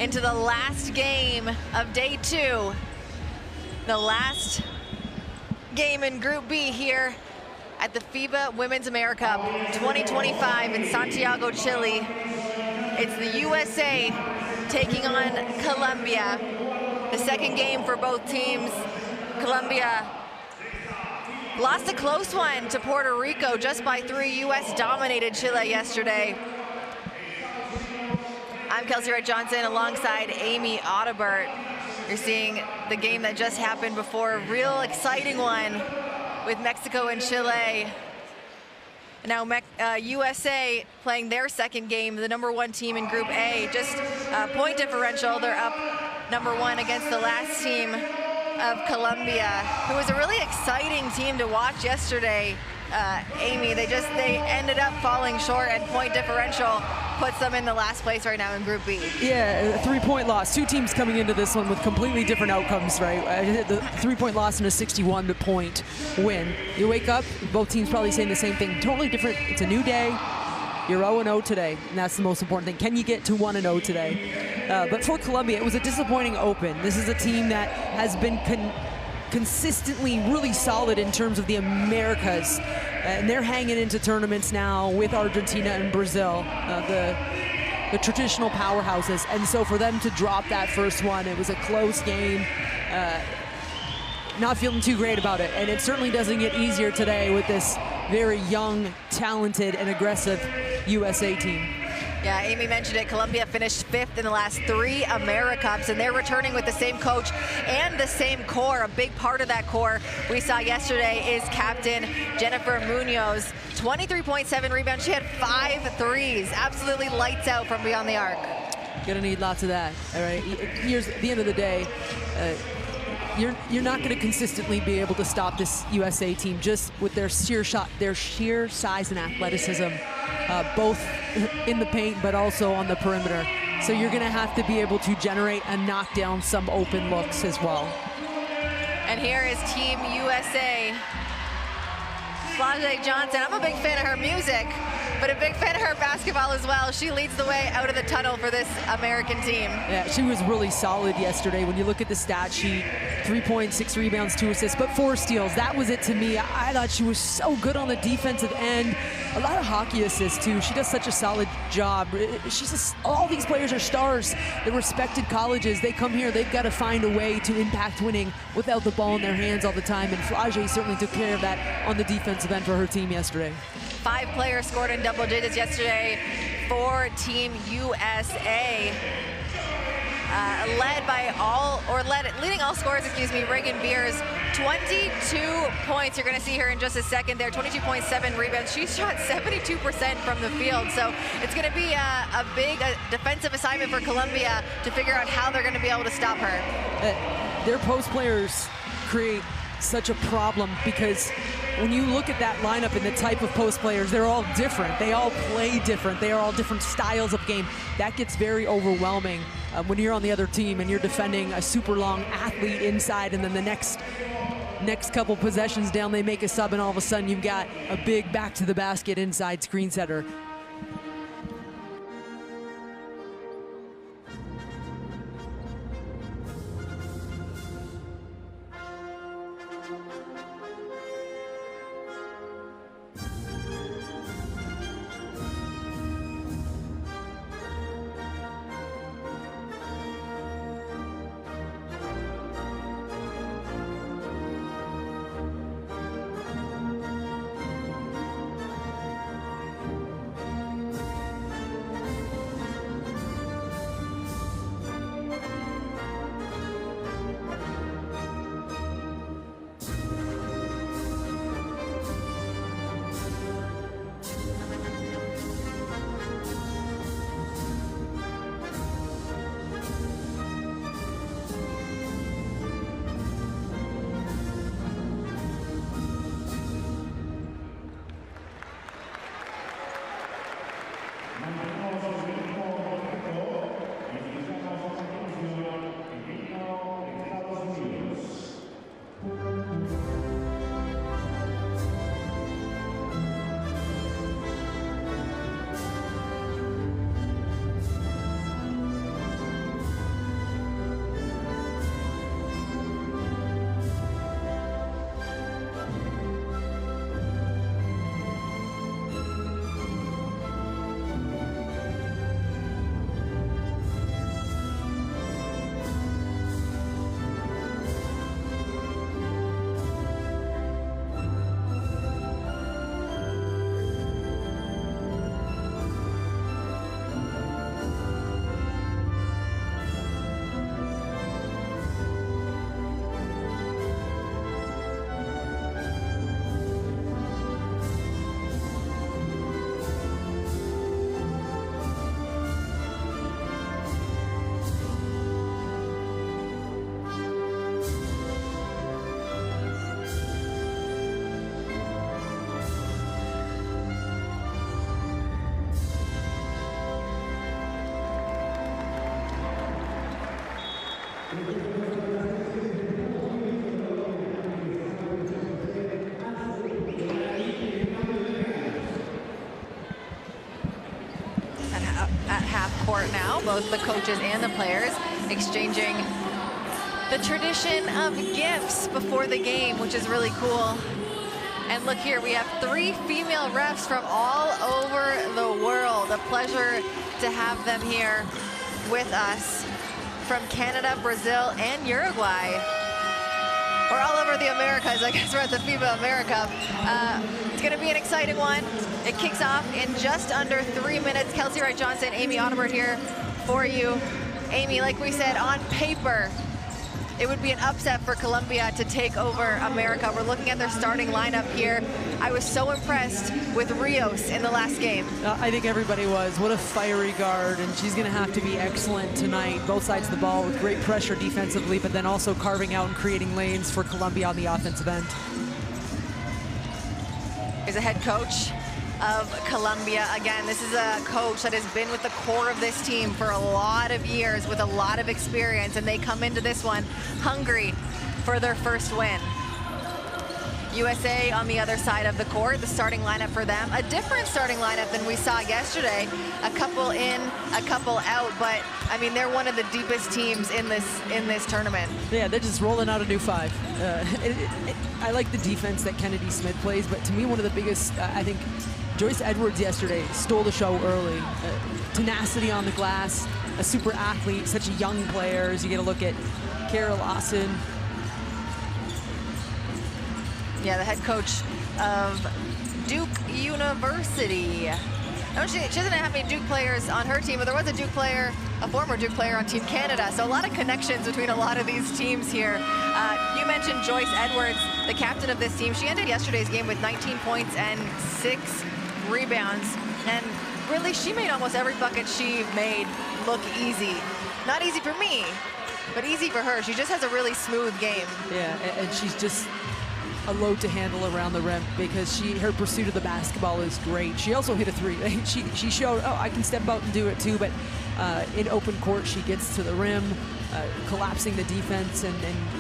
into the last game of day 2. The last game in Group B here at the FIBA Women's AmeriCup 2025 in Santiago, Chile. It's the USA taking on Colombia. The second game for both teams. Colombia lost a close one to Puerto Rico just by 3. US dominated Chile yesterday. I'm Kelsey Wright-Johnson alongside Amy Audibert. You're seeing the game that just happened before, a real exciting one with Mexico and Chile. Now USA playing their second game, the #1 team in Group A. Just point differential, they're up #1 against the last team of Colombia, who was a really exciting team to watch yesterday. Amy, they ended up falling short, and point differential puts them in the last place right now in Group B. Yeah, a 3-point loss. Two teams coming into this one with completely different outcomes, right? The 3-point loss and a 61-point win. You wake up, both teams probably saying the same thing. Totally different. It's a new day. You're 0-0 today, and that's the most important thing. Can you get to 1-0 today? But for Colombia, it was a disappointing open. This is a team that has been consistently really solid in terms of the Americas, and they're hanging into tournaments now with Argentina and Brazil, the traditional powerhouses. And so for them to drop that first one, it was a close game. Not feeling too great about it, and it certainly doesn't get easier today with this very young, talented, and aggressive USA team. Yeah, Amy mentioned it. Colombia finished 5th in the last 3 AmeriCups, and they're returning with the same coach and the same core. A big part of that core we saw yesterday is captain Jennifer Munoz. 23.7 rebounds. She had 5 threes. Absolutely lights out from beyond the arc. Gonna need lots of that. All right. Here's at the end of the day. You're not going to consistently be able to stop this USA team just with their sheer size and athleticism, both in the paint but also on the perimeter. So you're going to have to be able to generate and knock down some open looks as well. And here is Team USA. Flau'jae Johnson, I'm a big fan of her music, but a big fan of her basketball as well. She leads the way out of the tunnel for this American team. Yeah, she was really solid yesterday. When you look at the stat sheet, 3 points, 6 rebounds, 2 assists, but 4 steals. That was it to me. I thought she was so good on the defensive end. A lot of hockey assists too. She does such a solid job. All these players are stars. They're respected colleges. They come here, they've got to find a way to impact winning without the ball in their hands all the time. And Flau'jae certainly took care of that on the defensive end for her team yesterday. 5 players scored in double digits yesterday for Team USA. Leading all scorers, Reagan Beers, 22 points. You're going to see her in just a second there, 22.7 rebounds. She shot 72% from the field, so it's going to be a big defensive assignment for Colombia to figure out how they're going to be able to stop her. Their post players create such a problem because when you look at that lineup and the type of post players, they're all different. They all play different. They are all different styles of game. That gets very overwhelming when you're on the other team and you're defending a super long athlete inside, and then the next couple possessions down, they make a sub, and all of a sudden you've got a big back to the basket inside screen setter. At half court now, both the coaches and the players exchanging the tradition of gifts before the game, which is really cool. And look here, we have 3 female refs from all over the world. A pleasure to have them here with us from Canada, Brazil, and Uruguay. We're all over the Americas. I guess we're at the FIBA AmeriCup. It's going to be an exciting one. It kicks off in just under 3 minutes. Kelsey Wright-Johnson, Amy Audibert here for you. Amy, like we said, on paper, it would be an upset for Colombia to take over America. We're looking at their starting lineup here. I was so impressed with Rios in the last game. I think everybody was. What a fiery guard, and she's going to have to be excellent tonight. Both sides of the ball with great pressure defensively, but then also carving out and creating lanes for Colombia on the offensive end. Is a head coach of Colombia. Again, this is a coach that has been with the core of this team for a lot of years with a lot of experience, and they come into this one hungry for their first win. USA on the other side of the court, the starting lineup for them. A different starting lineup than we saw yesterday. A couple in, a couple out, but I mean, they're one of the deepest teams in this tournament. Yeah, they're just rolling out a new 5. I like the defense that Kennedy Smith plays, but to me, one of the biggest, I think, Joyce Edwards yesterday stole the show early. Tenacity on the glass, a super athlete, such a young player. As you get a look at Kara Lawson. Yeah, the head coach of Duke University. No, she doesn't have any Duke players on her team, but there was a Duke player, a former Duke player on Team Canada. So a lot of connections between a lot of these teams here. You mentioned Joyce Edwards, the captain of this team. She ended yesterday's game with 19 points and 6 rebounds. And really, she made almost every bucket she made look easy. Not easy for me, but easy for her. She just has a really smooth game. Yeah, and she's just a load to handle around the rim because her pursuit of the basketball is great. She also hit a 3. She showed, oh, I can step out and do it too, but in open court, she gets to the rim, collapsing the defense and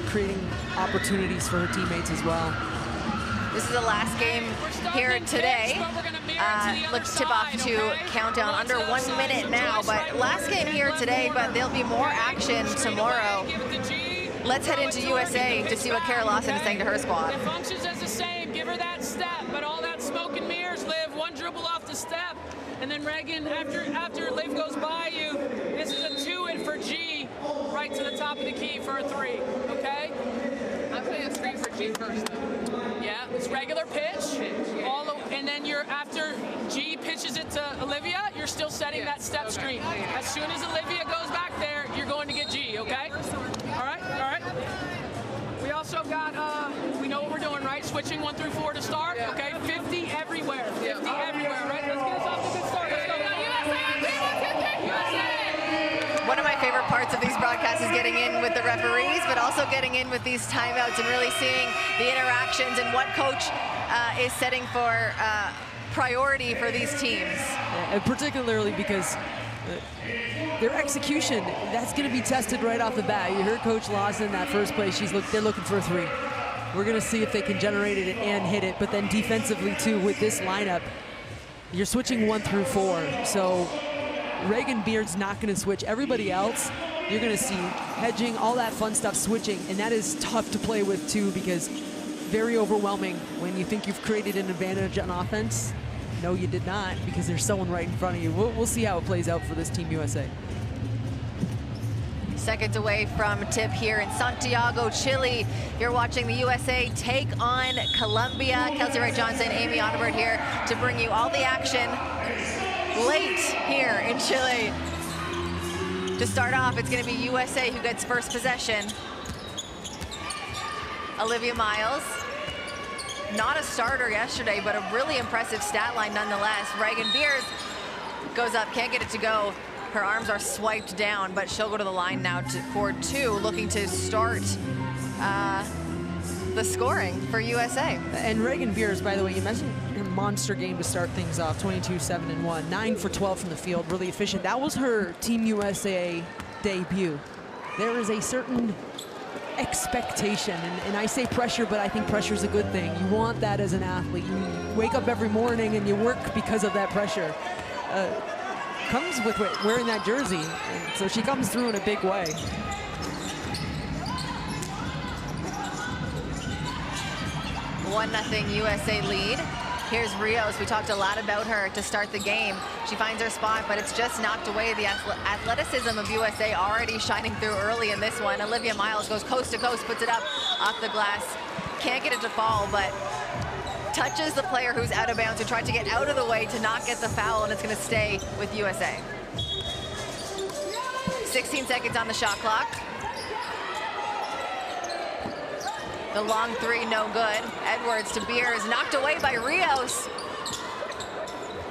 creating opportunities for her teammates as well. This is the last game here today. Let's tip off to countdown under 1 minute now, but last game here today, but there'll be more action tomorrow. Let's head into USA to see what Kara Lawson is saying to her squad. It functions as the same. Give her that step, but all that smoke and mirrors, Liv. One dribble off the step, and then Reagan, after Liv goes by you, this is a 2 for G, right to the top of the key for a 3. Okay? I'm playing a screen for G first, though. Yeah, it's regular pitch. And then after G pitches it to Olivia, you're still setting that step screen. As soon as Olivia goes back there, you're going to get G, okay? All right. We also got, we know what we're doing, right? Switching 1 through 4 to start, okay? 50 everywhere, 50 everywhere, right? Let's get us off to a good start. Let's go. USA! One of my favorite parts of these broadcasts is getting in with the referees, but also getting in with these timeouts and really seeing the interactions and what coach is setting for priority for these teams. And particularly because their execution, that's going to be tested right off the bat. You heard Coach Lawson, that first play, they're looking for a 3. We're going to see if they can generate it and hit it, but then defensively too with this lineup, you're switching 1 through 4. So Reagan Beard's not going to switch. Everybody else, you're going to see hedging, all that fun stuff switching, and that is tough to play with too because very overwhelming when you think you've created an advantage on offense. No, you did not, because there's someone right in front of you. We'll see how it plays out for this Team USA. Seconds away from tip here in Santiago, Chile. You're watching the USA take on Colombia. Kelsey Wright-Johnson, Amy Audibert here to bring you all the action late here in Chile. To start off, it's going to be USA who gets first possession. Olivia Miles, not a starter yesterday, but a really impressive stat line nonetheless. Reagan Beers goes up, can't get it to go. Her arms are swiped down, but she'll go to the line now for 2, looking to start the scoring for USA. And Reagan Beers, by the way, you mentioned her monster game to start things off, 22, 7, and 1, 9 for 12 from the field, really efficient. That was her Team USA debut. there is a certain expectation, and I say pressure, but I think pressure is a good thing. You want that as an athlete. You wake up every morning and you work because of that pressure. Comes with wearing that jersey, and so she comes through in a big way. One 0 USA lead. Here's Rios. We talked a lot about her to start the game. She finds her spot, but it's just knocked away. The athleticism of USA already shining through early in this one. Olivia Miles goes coast to coast, puts it up off the glass. Can't get it to fall, but touches the player who's out of bounds, who tried to get out of the way to not get the foul, and it's going to stay with USA. 16 seconds on the shot clock. The long three, no good. Edwards to Beers, knocked away by Rios.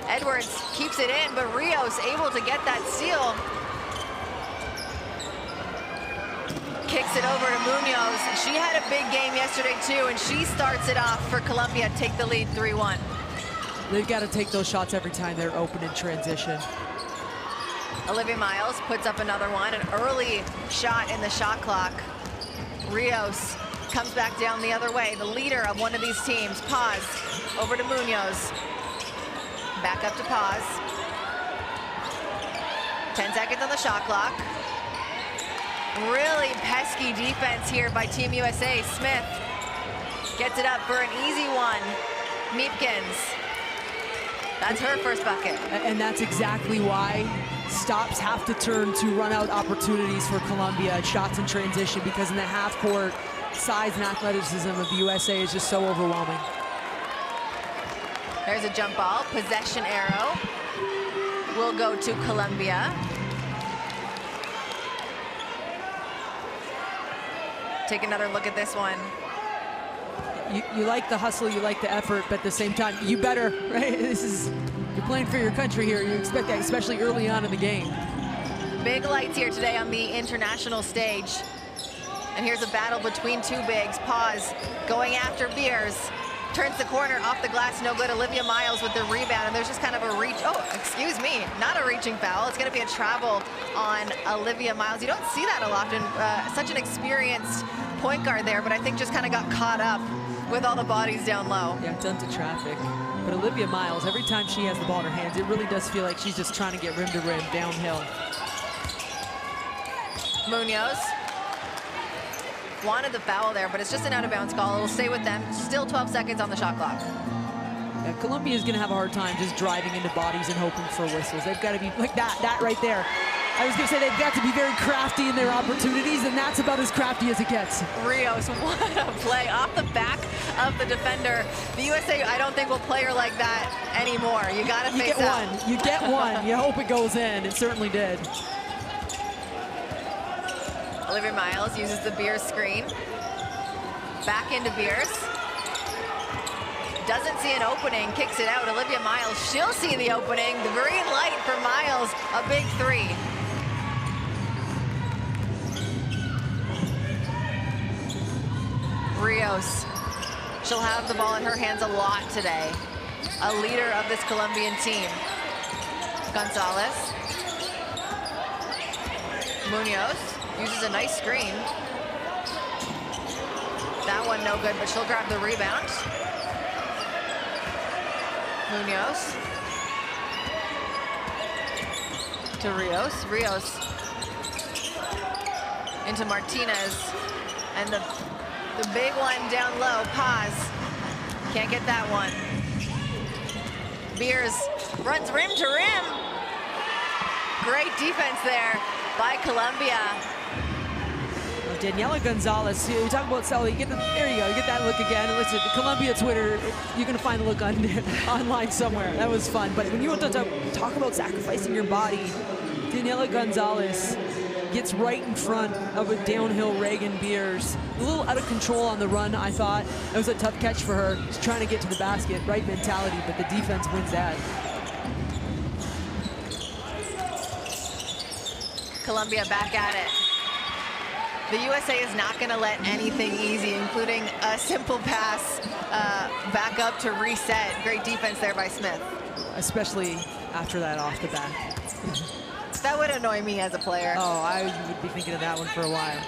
Edwards keeps it in, but Rios able to get that steal. Kicks it over to Munoz. She had a big game yesterday too, and she starts it off for Colombia, take the lead 3-1. They've got to take those shots every time they're open in transition. Olivia Miles puts up another one, an early shot in the shot clock. Rios comes back down the other way. The leader of one of these teams, Paz, over to Munoz. Back up to Paz. 10 seconds on the shot clock. Really pesky defense here by Team USA. Smith gets it up for an easy one. Meepkins. That's her first bucket. And that's exactly why stops have to turn to run out opportunities for Colombia, shots in transition, because in the half court, size and athleticism of the USA is just so overwhelming. There's a jump ball, possession arrow will go to Colombia. Take another look at this one. You like the hustle, you like the effort, but at the same time, you better, right? You're playing for your country here. You expect that, especially early on in the game. Big lights here today on the international stage. And here's a battle between two bigs. Paz going after Beers. Turns the corner, off the glass, no good. Olivia Miles with the rebound, and there's just kind of a reach. Oh, excuse me, not a reaching foul. It's going to be a travel on Olivia Miles. You don't see that a lot often. Such an experienced point guard there, but I think just kind of got caught up with all the bodies down low. Yeah, tons of traffic. But Olivia Miles, every time she has the ball in her hands, it really does feel like she's just trying to get rim to rim, downhill. Munoz wanted the foul there, but it's just an out-of-bounds call. It'll stay with them. Still 12 seconds on the shot clock. Yeah, Colombia is going to have a hard time just driving into bodies and hoping for whistles. They've got to be like that right there. I was going to say they've got to be very crafty in their opportunities, and that's about as crafty as it gets. Rios, what a play off the back of the defender. The USA, I don't think will play her like that anymore. You got to face up. You get one. You hope it goes in. It certainly did. Olivia Miles uses the Beers screen. Back into Beers. Doesn't see an opening, kicks it out. Olivia Miles, she'll see the opening. The green light for Miles, a big three. Rios, she'll have the ball in her hands a lot today. A leader of this Colombian team. Gonzalez. Munoz uses a nice screen. That one no good, but she'll grab the rebound. Munoz to Rios. Rios into Martinez, and the big one down low. Paz can't get that one. Beers runs rim to rim. Great defense there by Colombia. Daniela Gonzalez, you talk about Sally, there you go, you get that look again. And listen, Colombia Twitter, you're going to find the look online somewhere. That was fun. But when you want to talk about sacrificing your body, Daniela Gonzalez gets right in front of a downhill Reagan Beers. A little out of control on the run, I thought. It was a tough catch for her. She's trying to get to the basket, right mentality, but the defense wins that. Colombia back at it. The USA is not going to let anything easy, including a simple pass back up to reset. Great defense there by Smith. Especially after that off the back. That would annoy me as a player. Oh, I would be thinking of that one for a while.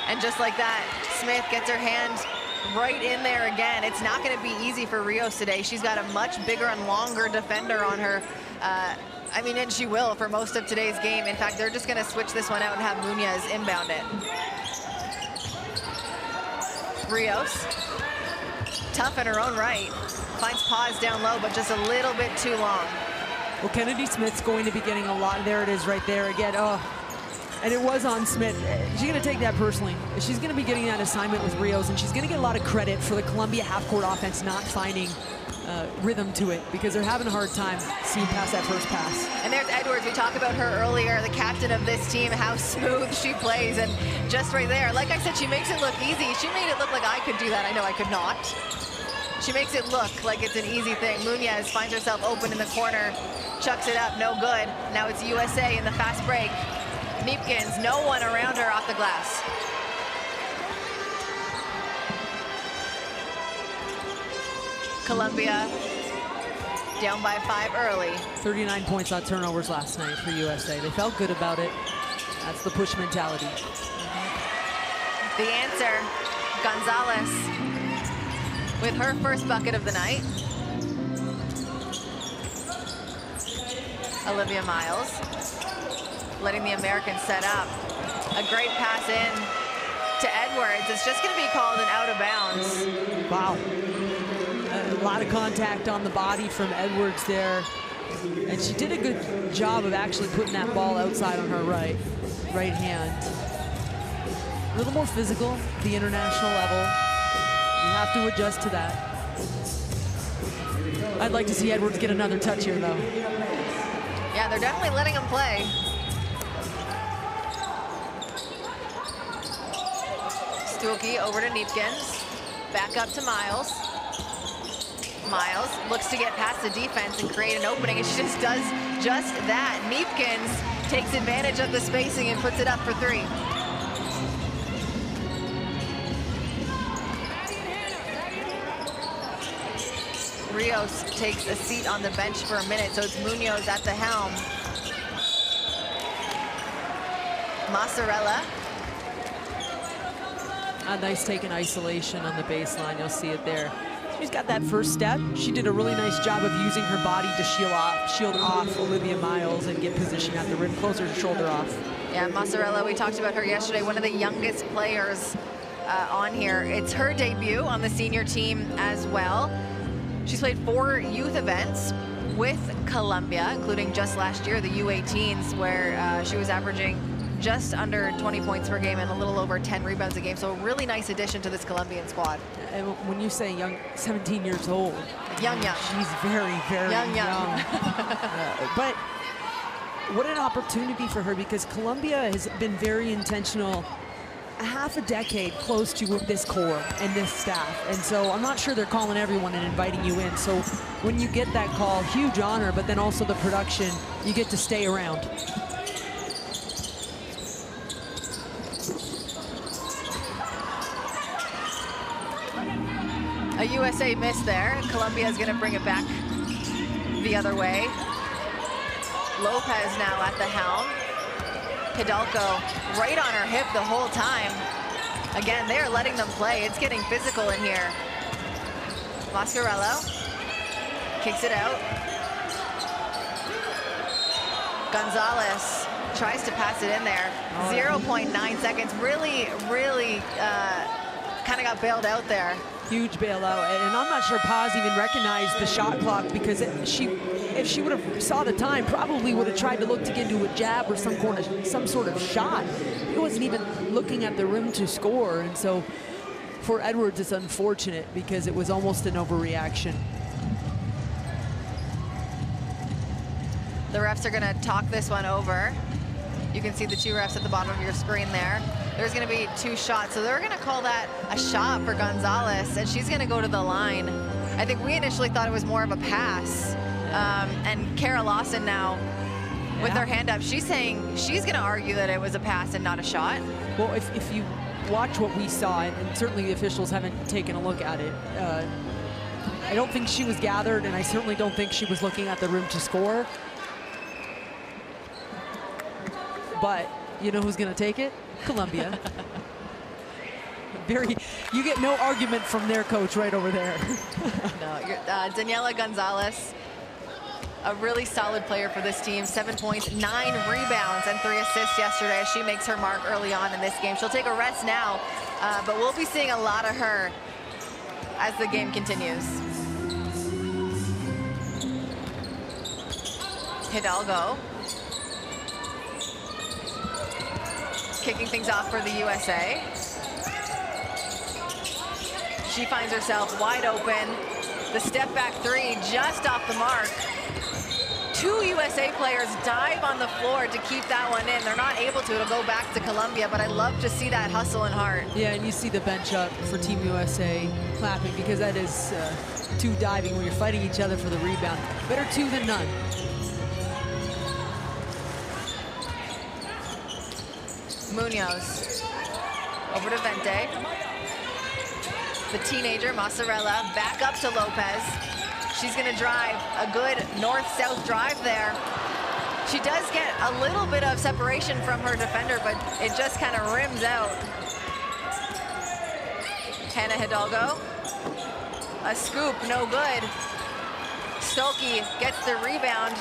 And just like that, Smith gets her hand right in there again. It's not going to be easy for Rios today. She's got a much bigger and longer defender on her. I mean, and she will for most of today's game. In fact, they're just going to switch this one out and have Muñoz inbound it. Rios, tough in her own right, finds pause down low, but just a little bit too long. Well, Kennedy Smith's going to be getting a lot. There it is right there again. Oh, and it was on Smith. She's going to take that personally. She's going to be getting that assignment with Rios, and she's going to get a lot of credit for the Colombia half-court offense not finding rhythm to it, because they're having a hard time seeing past that first pass. And there's Edwards. We talked about her earlier, the captain of this team, how smooth she plays. And just right there, like I said, she makes it look easy. She made it look like I could do that. I know I could not. She makes it look like it's an easy thing. Muñoz finds herself open in the corner, chucks it up, no good. Now it's USA in the fast break. Neepkins, no one around her off the glass. Colombia down by 5 early. 39 points on turnovers last night for USA. They felt good about it. That's the push mentality. The answer, Gonzalez with her first bucket of the night. Olivia Miles letting the Americans set up. A great pass in to Edwards. It's just going to be called an out of bounds. Wow. A lot of contact on the body from Edwards there. And she did a good job of actually putting that ball outside on her right hand. A little more physical, the international level. You have to adjust to that. I'd like to see Edwards get another touch here, though. Yeah, they're definitely letting him play. Stuelke over to Neepkins. Back up to Miles. Miles looks to get past the defense and create an opening, and she just does just that. Neepkins takes advantage of the spacing and puts it up for 3. Rios takes a seat on the bench for a minute, so it's Muñoz at the helm. Mozzarella. A nice take in isolation on the baseline. You'll see it there. She's got that first step. She did a really nice job of using her body to shield off Olivia Miles and get position at the rim, close her shoulder off. Yeah, Mozzarella, we talked about her yesterday, one of the youngest players on here. It's her debut on the senior team as well. She's played 4 youth events with Colombia, including just last year, the U18s, where she was averaging just under 20 points per game and a little over 10 rebounds a game. So a really nice addition to this Colombian squad. And when you say young, 17 years old. Young. She's very, very young. But what an opportunity for her, because Colombia has been very intentional a half a decade close to this core and this staff. And so I'm not sure they're calling everyone and inviting you in. So when you get that call, huge honor, but then also the production, you get to stay around. A USA miss there. Colombia is going to bring it back the other way. Lopez now at the helm. Hidalgo right on her hip the whole time. Again, they're letting them play. It's getting physical in here. Mascarello kicks it out. Gonzalez tries to pass it in there. 0.9 seconds. Really kind of got bailed out there. Huge bailout, and I'm not sure Paz even recognized the shot clock, because if she would have saw the time, probably would have tried to look to get into a jab or some sort of shot. He wasn't even looking at the rim to score, and so for Edwards, it's unfortunate because it was almost an overreaction. The refs are going to talk this one over. You can see the 2 refs at the bottom of your screen there. There's going to be 2 shots, so they're going to call that a shot for Gonzalez, and she's going to go to the line. I think we initially thought it was more of a pass. And Kara Lawson now, with her hand up, she's saying she's going to argue that it was a pass and not a shot. Well, if you watch what we saw, and certainly the officials haven't taken a look at it, I don't think she was gathered, and I certainly don't think she was looking at the rim to score. but you know who's going to take it? Colombia. You get no argument from their coach right over there. No, Daniela Gonzalez, a really solid player for this team. 7 points, 9 rebounds, and 3 assists yesterday as she makes her mark early on in this game. She'll take a rest now, but we'll be seeing a lot of her as the game continues. Hidalgo kicking things off for the USA. She finds herself wide open. The step back three just off the mark. 2 USA players dive on the floor to keep that one in. They're not able to. It'll go back to Colombia, but I love to see that hustle and heart. Yeah, and you see the bench up for Team USA clapping, because that is 2 diving when you're fighting each other for the rebound. Better 2 than none. Munoz over to Vente. The teenager, Mozzarella, back up to Lopez. She's gonna drive a good north-south drive there. She does get a little bit of separation from her defender, but it just kind of rims out. Hannah Hidalgo, a scoop, no good. Stolke gets the rebound,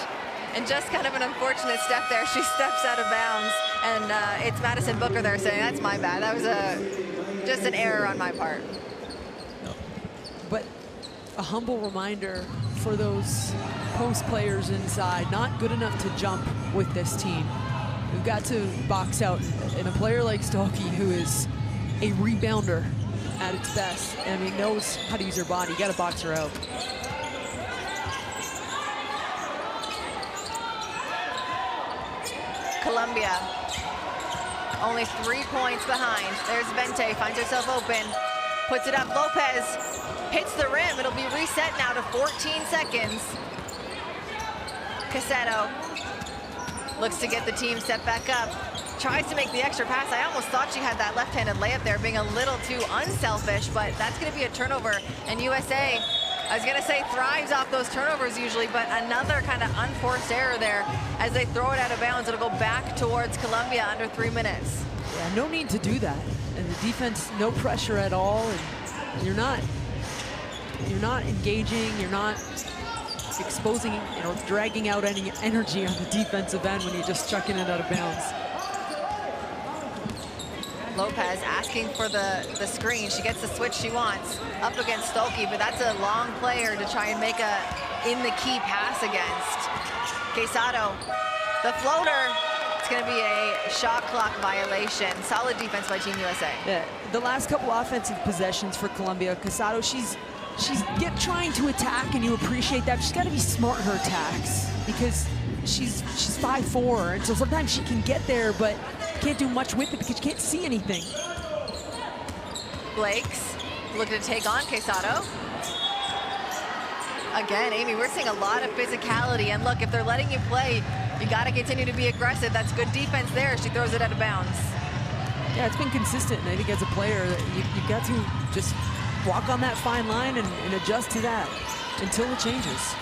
and just kind of an unfortunate step there. She steps out of bounds, and it's Madison Booker there saying, that's my bad. That was just an error on my part. But a humble reminder for those post players inside, not good enough to jump with this team. We've got to box out, and a player like Stolke, who is a rebounder at its best, I mean, knows how to use her body. You got to box her out. Colombia, only 3 points behind. There's Vente, finds herself open, puts it up. Lopez hits the rim. It'll be reset now to 14 seconds. Cassetto looks to get the team set back up. Tries to make the extra pass. I almost thought she had that left-handed layup there, being a little too unselfish, but that's going to be a turnover. And USA, I was going to say, thrives off those turnovers usually, but another kind of unforced error there. As they throw it out of bounds, it'll go back towards Colombia under 3 minutes. Yeah, no need to do that. And the defense, no pressure at all. And you're not engaging, you're not exposing, dragging out any energy on the defensive end when you're just chucking it out of bounds. Lopez asking for the screen. She gets the switch she wants up against Stolke, but that's a long player to try and make a in-the-key pass against. Quesado, the floater. It's going to be a shot clock violation. Solid defense by Team USA. Yeah, the last couple offensive possessions for Colombia, Quesado, she's trying to attack, and you appreciate that. She's got to be smart in her attacks, because she's 5'4", and so sometimes she can get there, but can't do much with it because you can't see anything. Blake's looking to take on Quesado. Again, Amy, we're seeing a lot of physicality, and look, if they're letting you play, you got to continue to be aggressive. That's good defense there. She throws it out of bounds. Yeah, it's been consistent, and I think as a player, you've got to just walk on that fine line and adjust to that until it changes.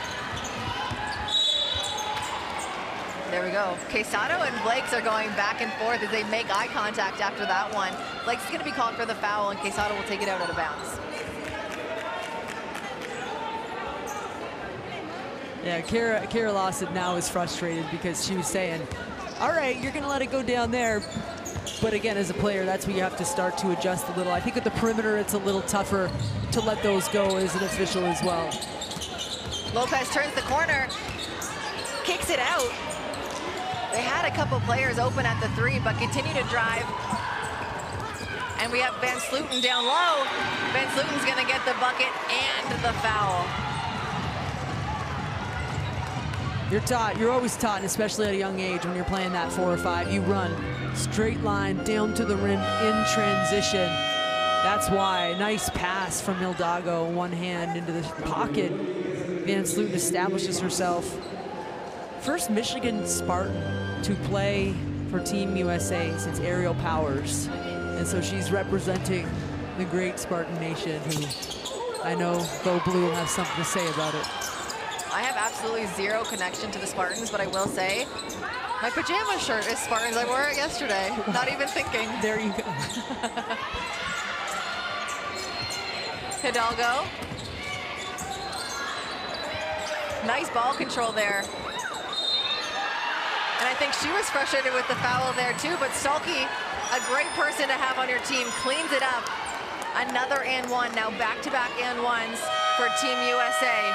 There we go. Quesado and Blake's are going back and forth as they make eye contact after that one. Blake's going to be called for the foul, and Quesado will take it out of bounds. Yeah, Kara Lawson now is frustrated because she was saying, all right, you're going to let it go down there. But again, as a player, that's where you have to start to adjust a little. I think at the perimeter, it's a little tougher to let those go as an official as well. Lopez turns the corner, kicks it out. They had a couple players open at the 3, but continue to drive. And we have Van Slooten down low. Van Sluten's gonna get the bucket and the foul. You're always taught, and especially at a young age when you're playing that 4 or 5, you run straight line down to the rim in transition. That's why. Nice pass from Hidalgo, one hand into the pocket. Van Slooten establishes herself. First Michigan Spartan to play for Team USA since Aerial Powers. And so she's representing the great Spartan Nation, who I know Go Blue will have something to say about it. I have absolutely zero connection to the Spartans, but I will say my pajama shirt is Spartans. I wore it yesterday, not even thinking. There you go. Hidalgo. Nice ball control there. And I think she was frustrated with the foul there too, but Stolke, a great person to have on your team, cleans it up. Another and one, now back-to-back and ones for Team USA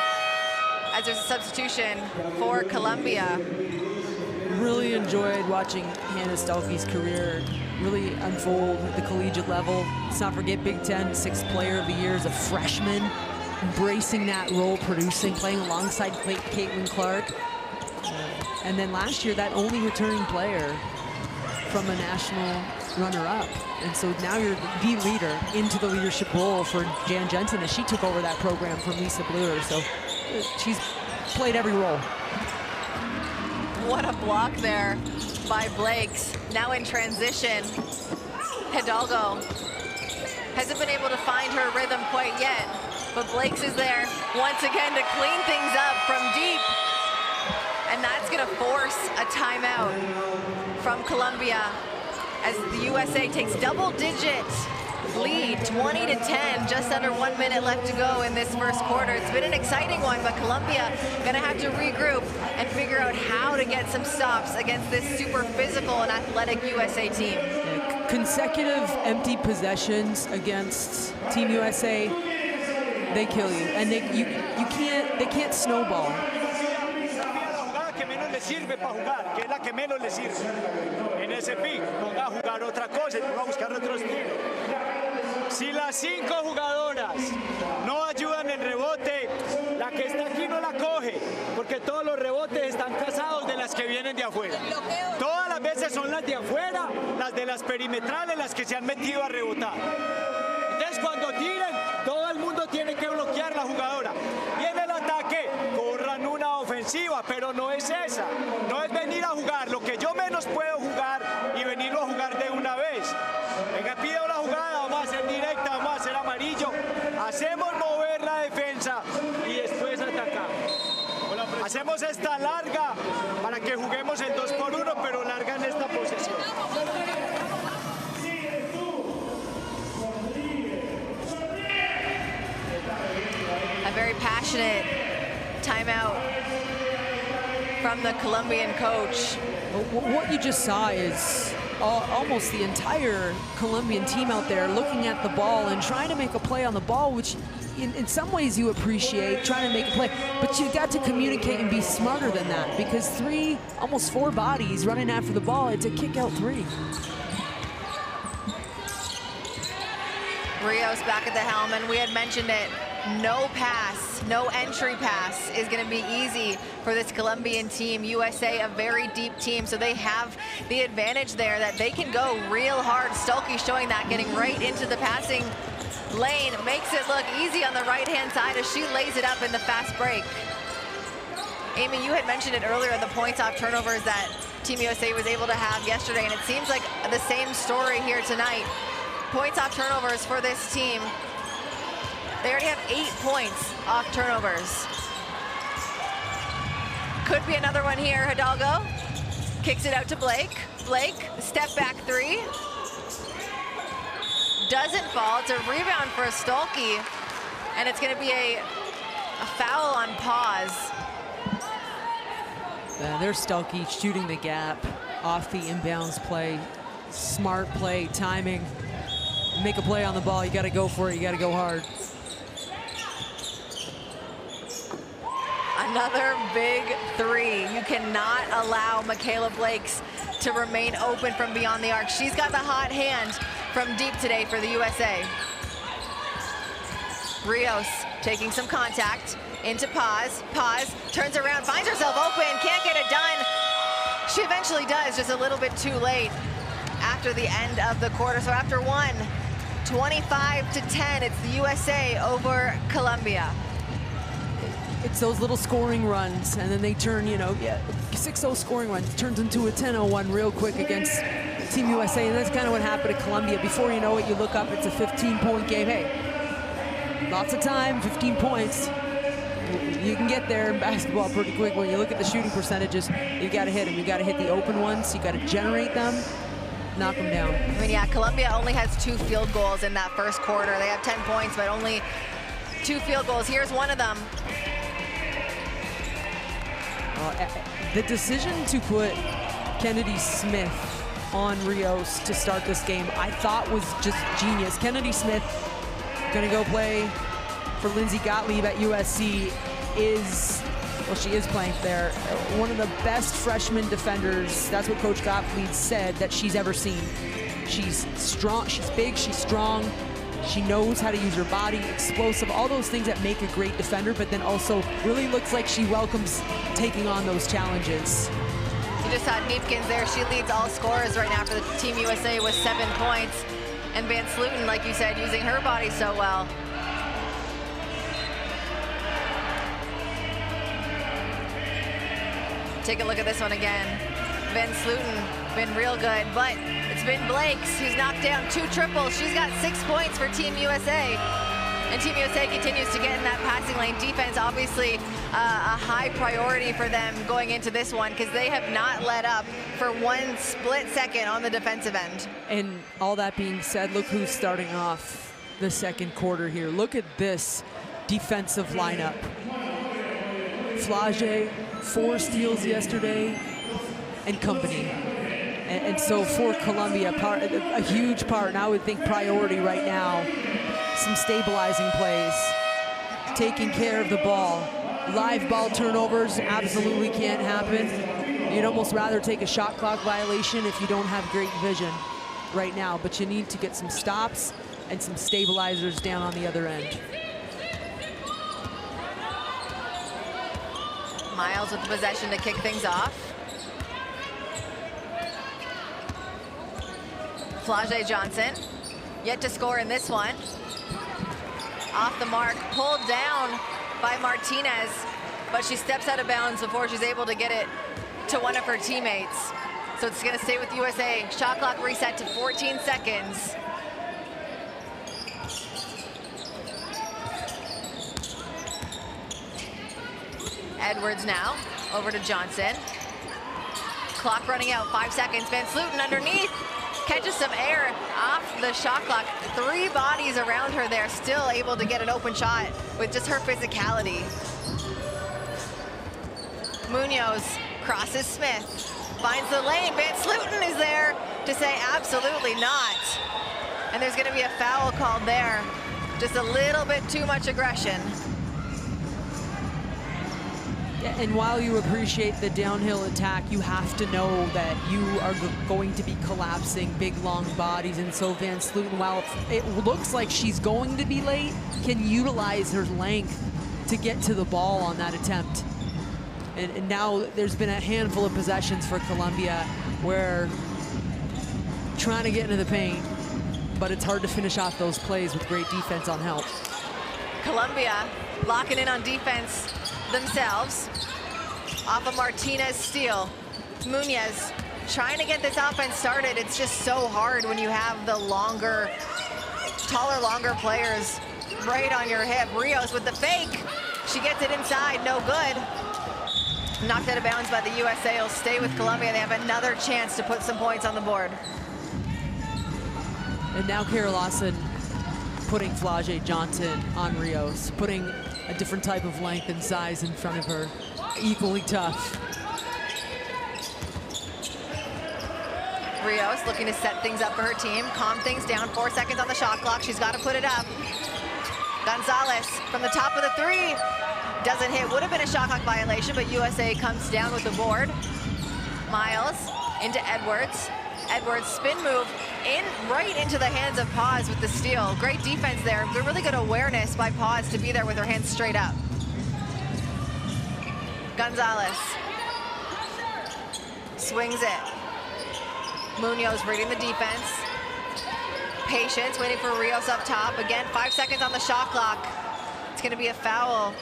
as there's a substitution for Colombia. Really enjoyed watching Hannah Stolke's career really unfold at the collegiate level. Let's not forget Big Ten 6th Player of the Year as a freshman, embracing that role, producing, playing alongside Caitlin Clark. And then last year, that only returning player from a national runner-up. And so now you're the leader into the leadership role for Jan Jensen as she took over that program from Lisa Bluer. So she's played every role. What a block there by Blakes. Now in transition, Hidalgo hasn't been able to find her rhythm quite yet, but Blakes is there once again to clean things up from deep. And that's gonna force a timeout from Colombia as the USA takes double-digit lead, 20-10, just under 1 minute left to go in this first quarter. It's been an exciting one, but Colombia gonna have to regroup and figure out how to get some stops against this super physical and athletic USA team. Consecutive empty possessions against Team USA, they kill you, and they can't snowball. Sirve para jugar, que es la que menos le sirve. En ese pick, ponga a jugar otra cosa y ponga a buscar otros tiros. Si las 5 jugadoras no ayudan en rebote, la que está aquí no la coge, porque todos los rebotes están casados de las que vienen de afuera. Todas las veces son las de afuera, las de las perimetrales, las que se han metido a rebotar. Entonces cuando tiren, todo el mundo tiene que bloquear la jugadora. Y en el ataque, corran una ofensiva, pero no es esa. No es venir a jugar lo que yo menos puedo jugar y venirlo a jugar de una vez. Venga, pide una jugada, vamos a hacer directa, vamos a hacer amarillo. Hacemos mover la defensa y después atacamos. Hacemos esta larga para que juguemos el 2-por-1, pero larga en esta posesión. A very passionate timeout from the Colombian coach. What you just saw is almost the entire Colombian team out there looking at the ball and trying to make a play on the ball, which in some ways you appreciate, trying to make a play, but you got to communicate and be smarter than that, because almost four bodies running after the ball, it's a kick out three. Rios back at the helm, and we had mentioned it. No pass, no entry pass is going to be easy for this Colombian team. USA, a very deep team, so they have the advantage there that they can go real hard. Stolke showing that, getting right into the passing lane, makes it look easy on the right-hand side as she lays it up in the fast break. Amy, you had mentioned it earlier, the points off turnovers that Team USA was able to have yesterday, and it seems like the same story here tonight. Points off turnovers for this team. They already have 8 points off turnovers. Could be another one here. Hidalgo kicks it out to Blake. Blake, step back three. Doesn't fall. It's a rebound for Stolke, and it's going to be a foul on pause. There's Stolke shooting the gap off the inbounds play. Smart play, timing. Make a play on the ball, you got to go for it, you got to go hard. Another big three. You cannot allow Michaela Blakes to remain open from beyond the arc. She's got the hot hand from deep today for the USA. Rios taking some contact into Paz. Paz turns around, finds herself open, can't get it done. She eventually does, just a little bit too late after the end of the quarter. So after one, 25-10, it's the USA over Colombia. It's those little scoring runs, and then they turn, 6-0 scoring runs turns into a 10-0 real quick against Team USA, and that's kind of what happened to Colombia. Before you know it, you look up, it's a 15-point game. Hey, lots of time, 15 points. You can get there in basketball pretty quick. When you look at the shooting percentages, you got to hit them. You got to hit the open ones. You got to generate them, knock them down. I mean, yeah, Colombia only has 2 field goals in that first quarter. They have 10 points, but only 2 field goals. Here's one of them. The decision to put Kennedy Smith on Rios to start this game, I thought was just genius. Kennedy Smith, gonna go play for Lindsay Gottlieb at USC, she is playing there. One of the best freshman defenders, that's what Coach Gottlieb said, that she's ever seen. She's strong, she's big, she's strong. She knows how to use her body, explosive, all those things that make a great defender, but then also really looks like she welcomes taking on those challenges. You just saw Neepkins there. She leads all scorers right now for the Team USA with 7 points. And Van Sluten, like you said, using her body so well. Take a look at this one again. Van Sluten, been real good, but it's been Blakes who's knocked down 2 triples. She's got 6 points for Team USA. And Team USA continues to get in that passing lane. Defense, obviously, a high priority for them going into this one because they have not let up for 1 split second on the defensive end. And all that being said, look who's starting off the second quarter here. Look at this defensive lineup. Flage, 4 steals yesterday, and company. And so for Colombia, a huge part, and I would think priority right now, some stabilizing plays, taking care of the ball. Live ball turnovers absolutely can't happen. You'd almost rather take a shot clock violation if you don't have great vision right now, but you need to get some stops and some stabilizers down on the other end. Miles with the possession to kick things off. Flage Johnson, yet to score in this one. Off the mark, pulled down by Martinez, but she steps out of bounds before she's able to get it to one of her teammates. So it's gonna stay with USA. Shot clock reset to 14 seconds. Edwards now, over to Johnson. Clock running out, 5 seconds. Van Sluten underneath, catches some air off the shot clock. 3 bodies around her there, still able to get an open shot with just her physicality. Munoz crosses Smith, finds the lane. Van Sluten is there to say absolutely not. And there's gonna be a foul called there. Just a little bit too much aggression. And while you appreciate the downhill attack, you have to know that you are going to be collapsing big, long bodies. And so Van Sluten, while it looks like she's going to be late, can utilize her length to get to the ball on that attempt. And now there's been a handful of possessions for Colombia where trying to get into the paint, but it's hard to finish off those plays with great defense on help. Colombia locking in on defense themselves off a Martinez steal. Munoz trying to get this offense started. It's just so hard when you have the longer, taller, longer players right on your hip. Rios with the fake. She gets it inside, no good. Knocked out of bounds by the USA. Will stay with Colombia. They have another chance to put some points on the board. And now Kara Lawson putting Flage Johnson on Rios, putting a different type of length and size in front of her. Equally tough. Rios looking to set things up for her team, calm things down. 4 seconds on the shot clock. She's got to put it up. Gonzalez from the top of the 3. Doesn't hit. Would have been a shot clock violation, but USA comes down with the board. Miles into Edwards. Edwards spin move right into the hands of Paz with the steal. Great defense there. Really good awareness by Paz to be there with her hands straight up. Gonzalez swings it. Munoz reading the defense. Patience, waiting for Rios up top. Again, 5 seconds on the shot clock. It's going to be a foul.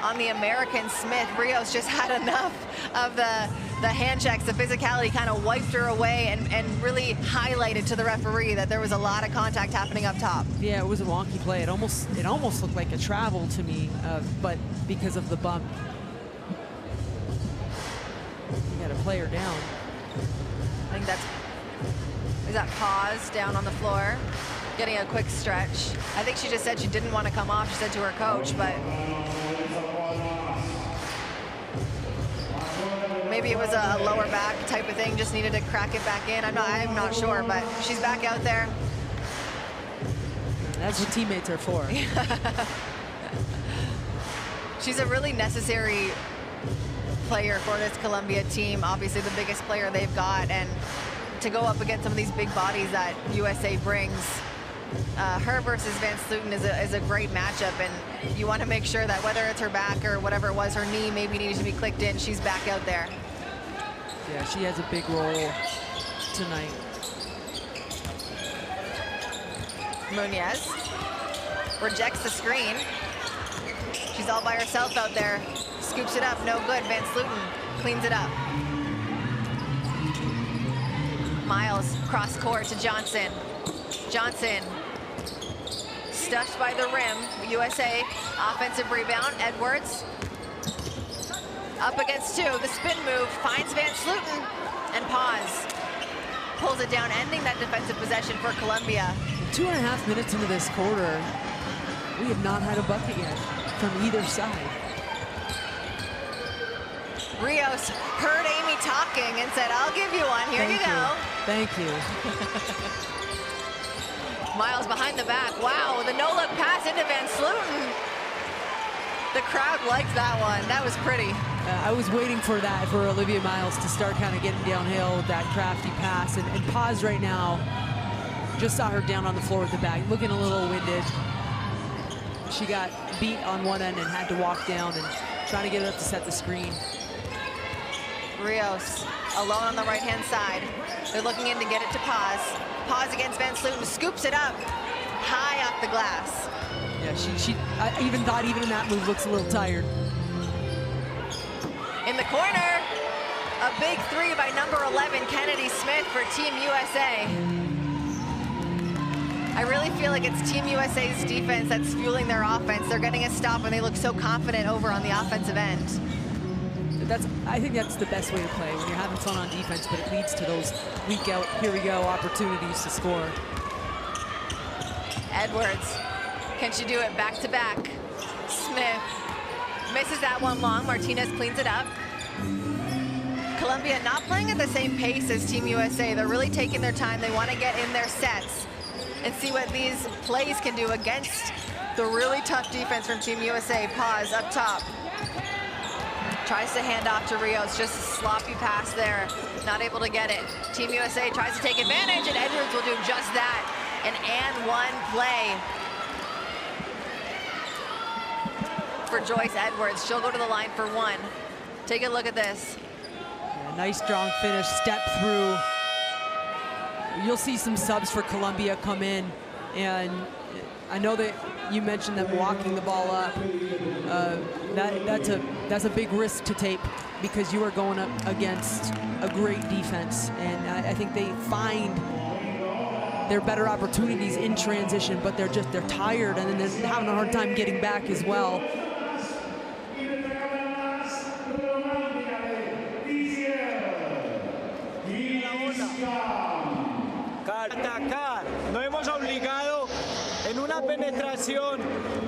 on the American Smith. Rios just had enough of the hand checks, the physicality kind of wiped her away and really highlighted to the referee that there was a lot of contact happening up top. Yeah, it was a wonky play. It almost looked like a travel to me, but because of the bump. You got to play her down. I think is that pause down on the floor, getting a quick stretch. I think she just said she didn't want to come off. She said to her coach, but maybe it was a lower back type of thing, just needed to crack it back in. I'm not sure, but she's back out there. That's what teammates are for. She's a really necessary player for this Colombia team, obviously the biggest player they've got, and to go up against some of these big bodies that USA brings, her versus Van Sloten is a great matchup, and you want to make sure that whether it's her back or whatever it was, her knee maybe needed to be clicked in, she's back out there. Yeah, she has a big role tonight. Muñez rejects the screen. She's all by herself out there. Scoops it up, no good. Van Sloten cleans it up. Miles cross court to Johnson. Johnson stuffed by the rim. USA offensive rebound. Edwards up against two. The spin move finds Van Sloten and pause. Pulls it down, ending that defensive possession for Colombia. 2.5 minutes into this quarter, we have not had a bucket yet from either side. Rios heard Amy talking and said, I'll give you one. Here you go. Thank you. Miles behind the back. Wow, the no-look pass into Van Sloten. The crowd liked that one. That was pretty. I was waiting for that, for Olivia Miles to start kind of getting downhill with that crafty pass. And pause right now. Just saw her down on the floor with the back, looking a little winded. She got beat on one end and had to walk down and trying to get it up to set the screen. Rios alone on the right-hand side. They're looking in to get it to pause. Pause against Van Sloten, scoops it up high off the glass. Yeah, I even thought even in that move looks a little tired. In the corner, a big three by number 11, Kennedy Smith for Team USA. I really feel like it's Team USA's defense that's fueling their offense. They're getting a stop and they look so confident over on the offensive end. I think that's the best way to play, when you're having fun on defense, but it leads to those week out, here we go opportunities to score. Edwards, can she do it back to back? Smith misses that one long. Martinez cleans it up. Colombia not playing at the same pace as Team USA. They're really taking their time. They want to get in their sets and see what these plays can do against the really tough defense from Team USA. Pause up top. Tries to hand off to Rios, just a sloppy pass there. Not able to get it. Team USA tries to take advantage, and Edwards will do just that. An and one play for Joyce Edwards. She'll go to the line for one. Take a look at this. Yeah, nice strong finish, step through. You'll see some subs for Colombia come in, and I know that you mentioned them walking the ball up. That's a big risk to take because you are going up against a great defense, and I think they find their better opportunities in transition, but they're tired and then they're having a hard time getting back as well. Atacar, no hemos obligado en una penetración,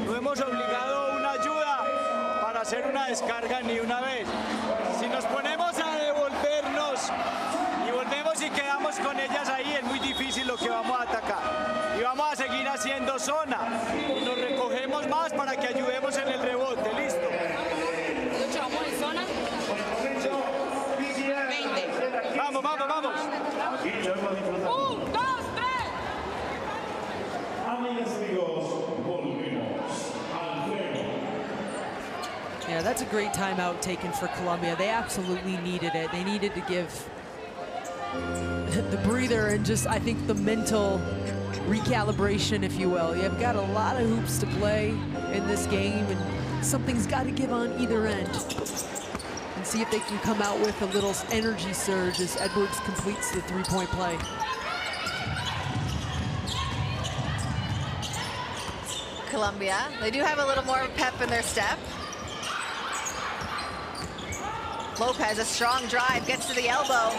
no hemos obligado una ayuda para hacer una descarga ni una vez. Si nos ponemos a devolvernos y volvemos y quedamos con ellas ahí, es muy difícil lo que vamos a atacar. Y vamos a seguir haciendo zona y nos recogemos más para que ayudemos en el rebote, listo. Vamos, vamos, vamos. Yeah, that's a great timeout taken for Colombia. They absolutely needed it. They needed to give the breather and just, I think, the mental recalibration, if you will. You've got a lot of hoops to play in this game, and something's got to give on either end. And see if they can come out with a little energy surge as Edwards completes the three-point play. Colombia, they do have a little more pep in their step. Lopez, a strong drive, gets to the elbow.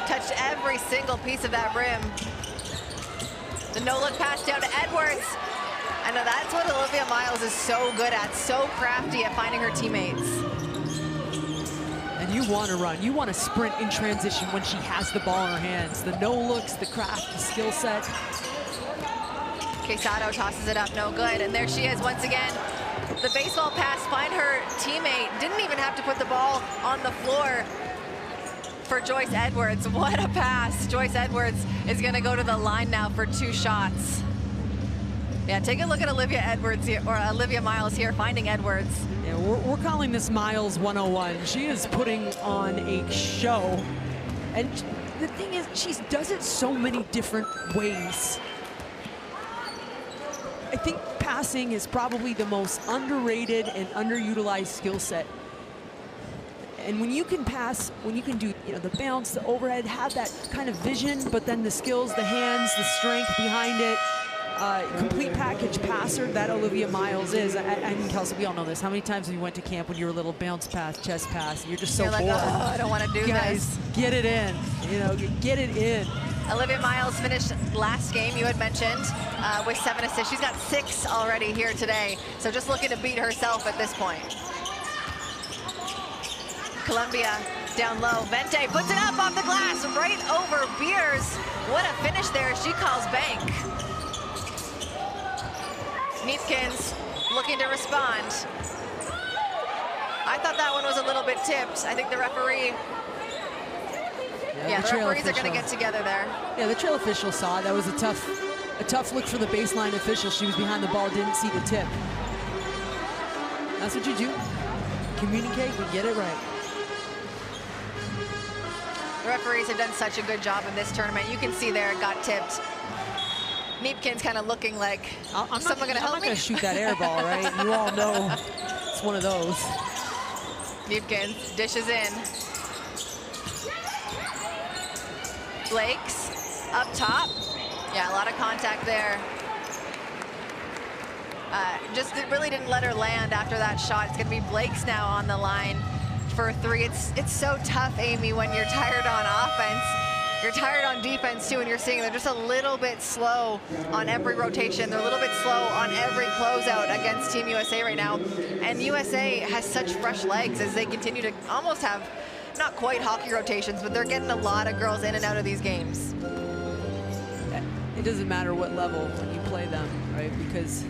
Touched every single piece of that rim. The no-look pass down to Edwards. I know that's what Olivia Miles is so good at, so crafty at finding her teammates. And you want to run, you want to sprint in transition when she has the ball in her hands. The no-looks, the craft, the skill set. Quesado tosses it up, no good. And there she is once again. The baseball pass, find her teammate. Didn't even have to put the ball on the floor for Joyce Edwards. What a pass. Joyce Edwards is gonna go to the line now for 2 shots. Yeah, take a look at Olivia Edwards here, or Olivia Miles here, finding Edwards. Yeah, we're calling this Miles 101. She is putting on a show. And the thing is, she does it so many different ways. I think passing is probably the most underrated and underutilized skill set. And when you can pass, when you can do the bounce, the overhead, have that kind of vision, but then the skills, the hands, the strength behind it, complete package passer that Olivia Miles is. I mean, Kelsey, we all know this. How many times have you went to camp when you were a little bounce pass, chest pass, and you're just so You're like, bored? oh, I don't want to do Guys, this. get it in. Get it in. Olivia Miles finished last game, you had mentioned, with 7 assists. She's got 6 already here today, so just looking to beat herself at this point. Colombia down low. Vente puts it up off the glass, right over Beers. What a finish there. She calls bank. Neathkins looking to respond. I thought that one was a little bit tipped. I think the referee... Yeah, the referees are going to get together there. Yeah, the trail official saw it. That was a tough look for the baseline official. She was behind the ball, didn't see the tip. That's what you do. Communicate and get it right. The referees have done such a good job in this tournament. You can see there it got tipped. Neepkin's kind of looking like, someone going to help me? I'm not going to shoot that air ball, right? You all know it's one of those. Neepkins dishes in. Blakes up top. Yeah, a lot of contact there. Just really didn't let her land after that shot. It's going to be Blakes now on the line for a 3. It's so tough, Amy, when you're tired on offense. You're tired on defense, too, and you're seeing they're just a little bit slow on every rotation. They're a little bit slow on every closeout against Team USA right now. And USA has such fresh legs as they continue to almost have not quite hockey rotations, but they're getting a lot of girls in and out of these games. It doesn't matter what level when you play them, right? Because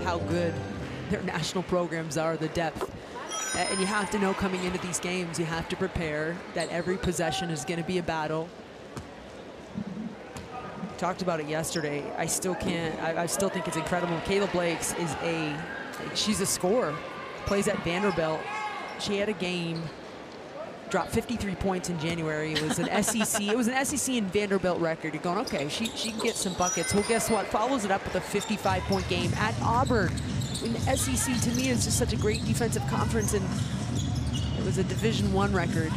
how good their national programs are, the depth. And you have to know coming into these games, you have to prepare that every possession is going to be a battle. Talked about it yesterday. I still think it's incredible. Kayla Blakes is she's a scorer. Plays at Vanderbilt. She had a game, dropped 53 points in January. It was an SEC. It was an SEC and Vanderbilt record. You're going, okay, she can get some buckets. Well, guess what? Follows it up with a 55-point game at Auburn. In the SEC, to me, is just such a great defensive conference, and it was a Division I record.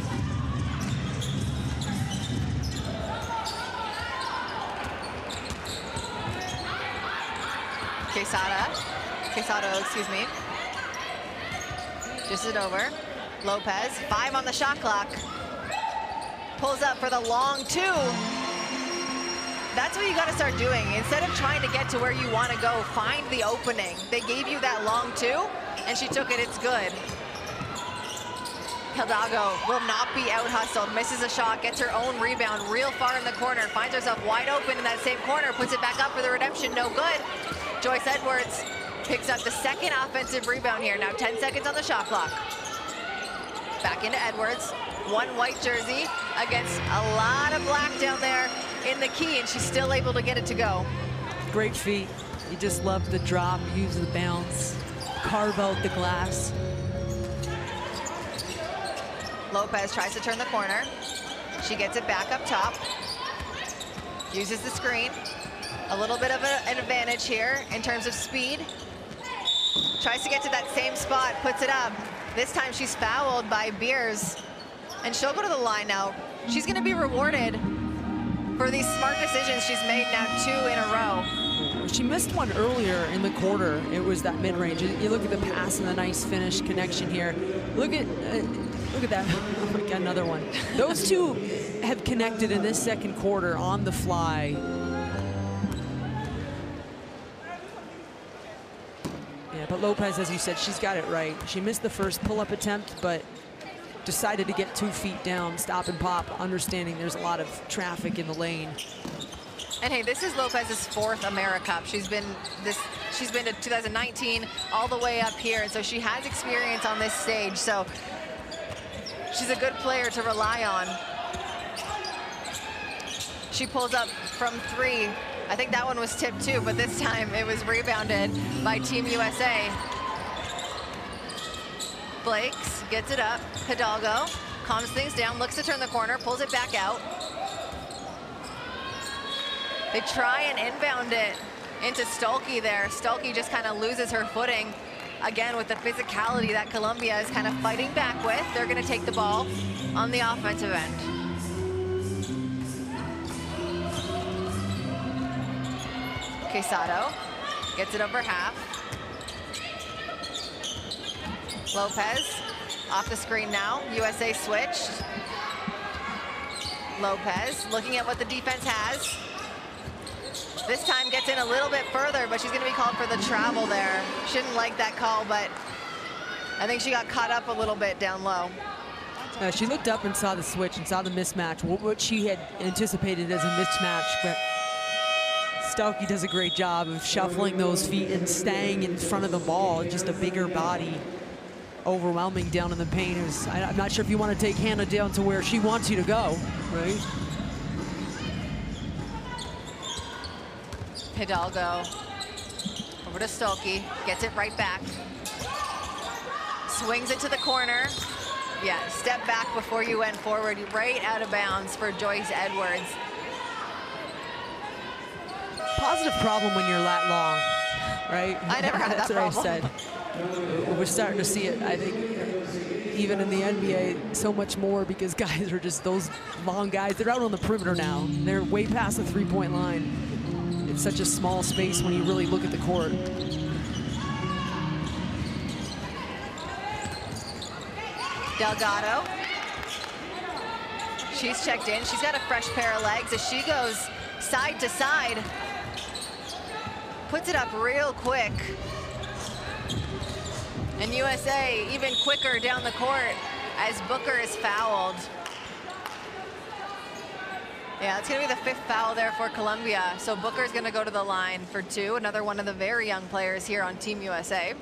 Quesado, excuse me. Just it over. Lopez, 5 on the shot clock. Pulls up for the long 2. That's what you got to start doing. Instead of trying to get to where you want to go, find the opening. They gave you that long 2, and she took it. It's good. Hidalgo will not be out-hustled. Misses a shot, gets her own rebound real far in the corner. Finds herself wide open in that same corner. Puts it back up for the redemption. No good. Joyce Edwards picks up the 2nd offensive rebound here. Now 10 seconds on the shot clock. Back into Edwards. 1 white jersey against a lot of black down there in the key, and she's still able to get it to go. Great feet. You just love the drop, use the bounce, carve out the glass. Lopez tries to turn the corner. She gets it back up top. Uses the screen. A little bit of an advantage here in terms of speed. tries to get to that same spot, puts it up. This time she's fouled by Beers, and she'll go to the line now. She's going to be rewarded for these smart decisions she's made now 2 in a row. She missed one earlier in the quarter. It was that mid-range. You look at the pass and the nice finish connection here. Look at that. Oh my God, another one. Those two have connected in this second quarter on the fly. Yeah, but Lopez, as you said, she's got it right. She missed the first pull-up attempt, but decided to get 2 feet down, stop and pop, understanding there's a lot of traffic in the lane. And hey, this is Lopez's 4th AmeriCup. She's been to 2019 all the way up here, and so she has experience on this stage. So she's a good player to rely on. She pulls up from 3. I think that one was tipped too, but this time it was rebounded by Team USA. Blakes gets it up. Hidalgo calms things down, looks to turn the corner, pulls it back out. They try and inbound it into Stolke there. Stolke just kind of loses her footing. Again, with the physicality that Colombia is kind of fighting back with, they're going to take the ball on the offensive end. Quesado gets it over half. Lopez off the screen now. USA switched. Lopez looking at what the defense has. This time gets in a little bit further, but she's going to be called for the travel there. She didn't like that call, but I think she got caught up a little bit down low. She looked up and saw the switch and saw the mismatch, what she had anticipated as a mismatch, but Stolke does a great job of shuffling those feet and staying in front of the ball. Just a bigger body, overwhelming down in the paint. I'm not sure if you want to take Hannah down to where she wants you to go, right? Hidalgo over to Stolke, gets it right back. Swings it to the corner. Yeah, step back before you went forward, right out of bounds for Joyce Edwards. Positive problem when you're lat long, right? I never had that problem. That's what I said. We're starting to see it, I think, even in the NBA, so much more because guys are just those long guys. They're out on the perimeter now. They're way past the three-point line. It's such a small space when you really look at the court. Delgado. She's checked in. She's got a fresh pair of legs as she goes side to side. Puts it up real quick. And USA even quicker down the court as Booker is fouled. Yeah, it's going to be the 5th foul there for Colombia. So Booker's going to go to the line for 2. Another one of the very young players here on Team USA.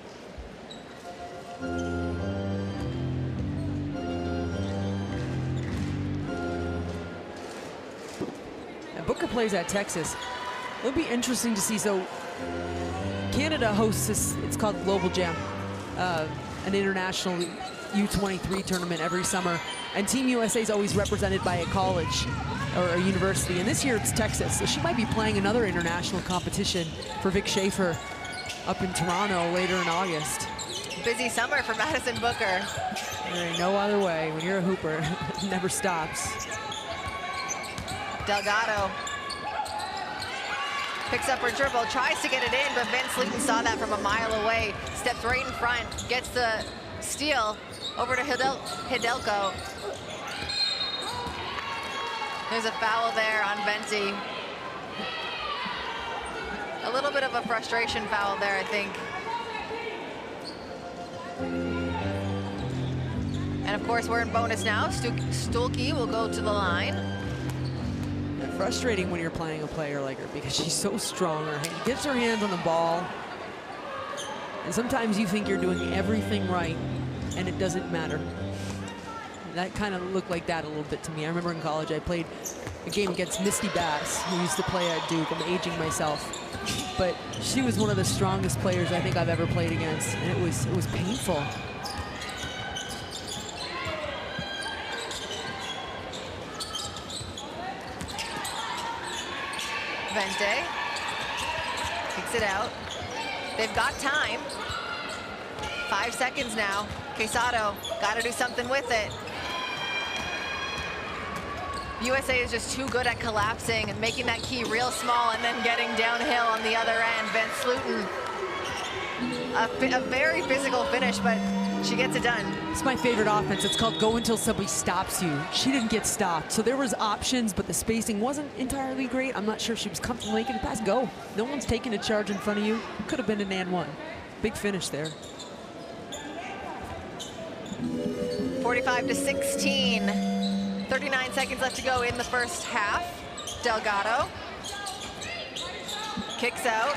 And Booker plays at Texas. It'll be interesting to see. So Canada hosts this, it's called Global Jam, an international U23 tournament every summer. And Team USA is always represented by a college or a university. And this year it's Texas. So she might be playing another international competition for Vic Schaefer up in Toronto later in August. Busy summer for Madison Booker. There ain't no other way. When you're a hooper, it never stops. Delgado picks up her dribble, tries to get it in, but Vince Leeton saw that from a mile away. Steps right in front, gets the steal over to Hidalgo. There's a foul there on Venti. A little bit of a frustration foul there, I think. And of course, we're in bonus now. Stolke will go to the line. Frustrating when you're playing a player like her because she's so strong. Her hand gets her hands on the ball. And sometimes you think you're doing everything right, and it doesn't matter. That kind of looked like that a little bit to me. I remember in college I played a game against Misty Bass, who used to play at Duke. I'm aging myself. But she was one of the strongest players I think I've ever played against, and it was painful. Vente kicks it out. They've got time. 5 seconds now. Quesado, got to do something with it. USA is just too good at collapsing and making that key real small and then getting downhill on the other end. Van Slooten, a very physical finish, but she gets it done. It's my favorite offense. It's called go until somebody stops you. She didn't get stopped. So there was options, but the spacing wasn't entirely great. I'm not sure she was comfortable making the pass. Go. No one's taking a charge in front of you. Could have been an and one. Big finish there. 45-16. 39 seconds left to go in the first half. Delgado kicks out,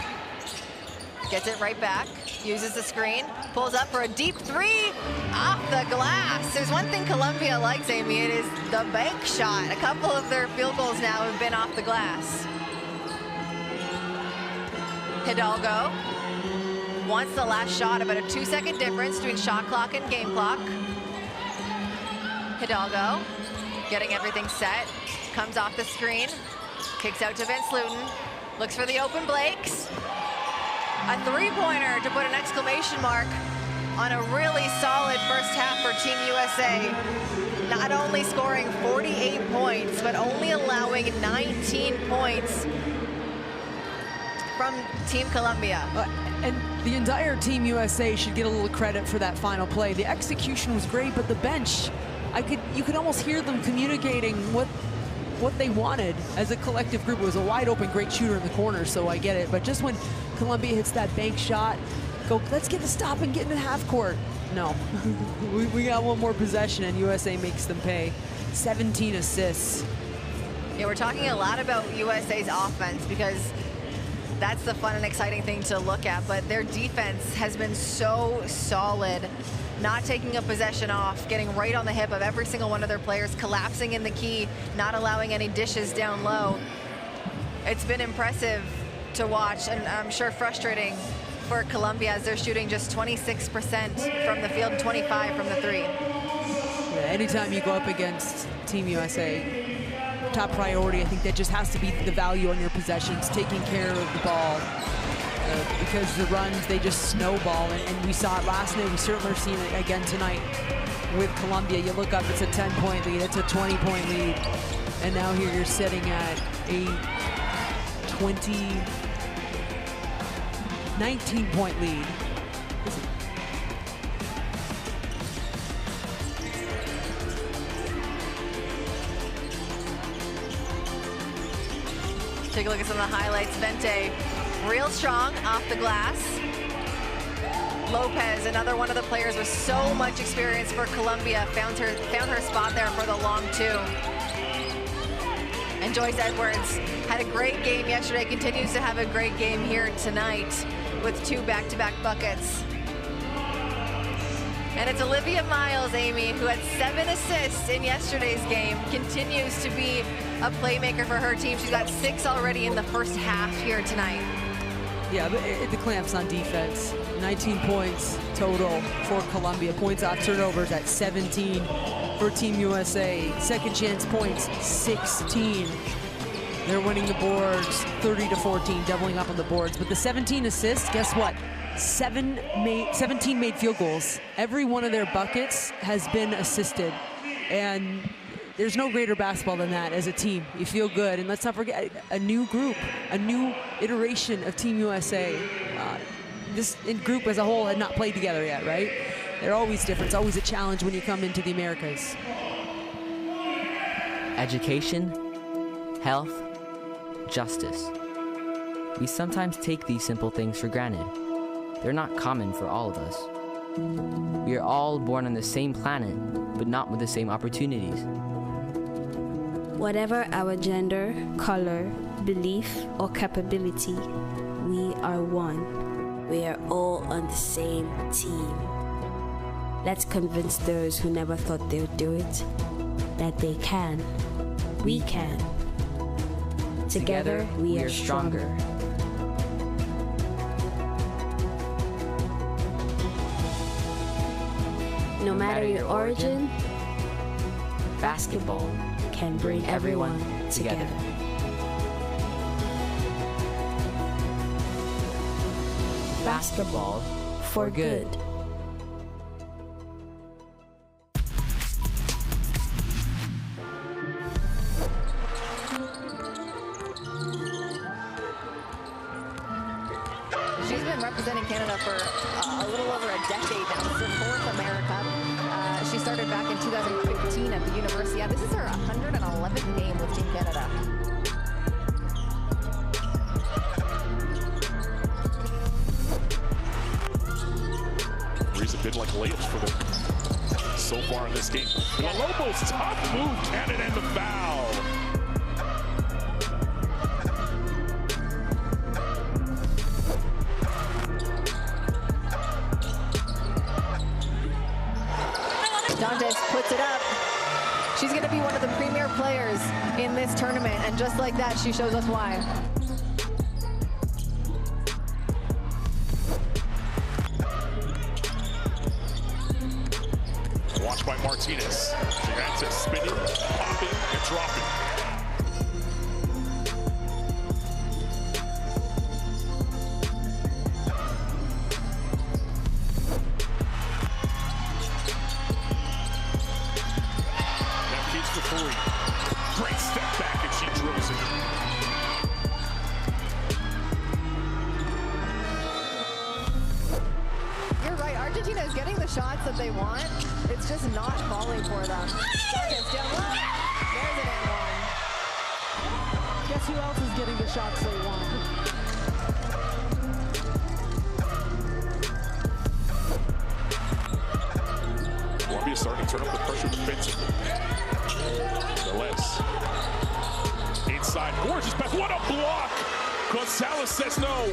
gets it right back, uses the screen, pulls up for a deep three off the glass. There's one thing Colombia likes, Amy, it is the bank shot. A couple of their field goals now have been off the glass. Hidalgo wants the last shot, about a 2-second difference between shot clock and game clock. Hidalgo getting everything set, comes off the screen, kicks out to Van Slooten, looks for the open Blakes. A three-pointer to put an exclamation mark on a really solid first half for Team USA. Not only scoring 48 points, but only allowing 19 points from Team Colombia. And the entire Team USA should get a little credit for that final play. The execution was great, but the bench, you could almost hear them communicating what they wanted as a collective group. It was a wide open, great shooter in the corner, so I get it. But just when Colombia hits that bank shot, go, let's get the stop and get into half court. No, we got one more possession and USA makes them pay. 17 assists. Yeah, we're talking a lot about USA's offense because that's the fun and exciting thing to look at, but their defense has been so solid. Not taking a possession off, getting right on the hip of every single one of their players, collapsing in the key, not allowing any dishes down low. It's been impressive to watch, and I'm sure frustrating for Colombia as they're shooting just 26% from the field and 25 from the three. Yeah, anytime you go up against Team USA, top priority, I think that just has to be the value on your possessions, taking care of the ball. Because the runs, they just snowball, and we saw it last night. We certainly are seeing it again tonight with Colombia. You look up, it's a 10-point lead, it's a 20-point lead, and now here you're sitting at a 19-point lead. Take a look at some of the highlights. Vente, real strong off the glass. Lopez, another one of the players with so much experience for Colombia, found her spot there for the long two. And Joyce Edwards had a great game yesterday, continues to have a great game here tonight with 2 back-to-back buckets. And it's Olivia Miles, Amy, who had 7 assists in yesterday's game, continues to be a playmaker for her team. She's got 6 already in the first half here tonight. Yeah, but the clamps on defense. 19 points total for Colombia. Points off turnovers at 17 for Team USA. Second chance points, 16. They're winning the boards 30-14, doubling up on the boards. But the 17 assists, guess what? 17 made field goals. Every one of their buckets has been assisted. And there's no greater basketball than that as a team. You feel good. And let's not forget, a new group, a new iteration of Team USA. This group as a whole had not played together yet, right? They're always different. It's always a challenge when you come into the Americas. Education, health, justice. We sometimes take these simple things for granted. They're not common for all of us. We are all born on the same planet, but not with the same opportunities. Whatever our gender, color, belief, or capability, we are one. We are all on the same team. Let's convince those who never thought they would do it that they can. We can. Together, we are stronger. No matter your origin, basketball can bring everyone together. Basketball for good. been representing Canada for a little over a decade now. This is her fourth AmeriCup. She started back in 2015 at the university. This is her 111th game with Team Canada. Three's a bit like layups for them so far in this game. Villalobos, tough move, Canada, and the foul. Dantes puts it up. She's going to be one of the premier players in this tournament, and just like that, she shows us why. Watched by Martinez. Gigantes spinning, popping, and dropping. For three. Great step back, and she drills it. You're right. Argentina is getting the shots that they want. It's just not falling for them. There's an and one. Guess who else is getting the shots they want? Colombia starting to turn up the pressure defensively. Inside, gorgeous pass. What a block! Gonzalez says no.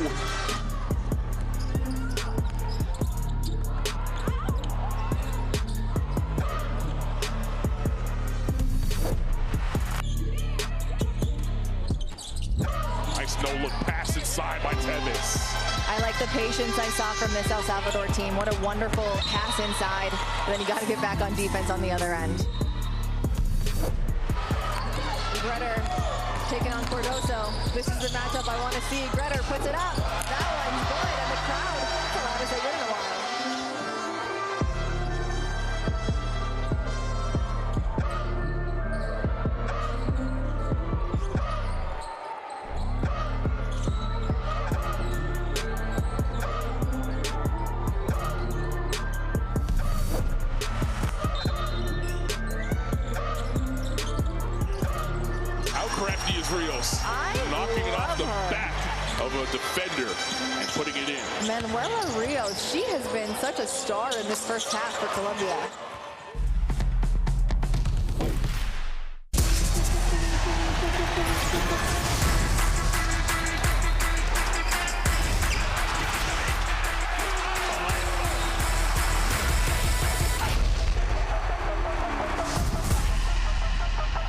Nice no-look pass inside by Tevez. I like the patience I saw from this El Salvador team. What a wonderful pass inside. And then you got to get back on defense on the other end. Gretter taking on Cordoso. This is the matchup I want to see. Gretter puts it up. That one's good, and the crowd, that's the loudest they've been in a while. Crafty is Rios, knocking it off the back of a defender and putting it in. Manuela Rios, she has been such a star in this first half for Colombia.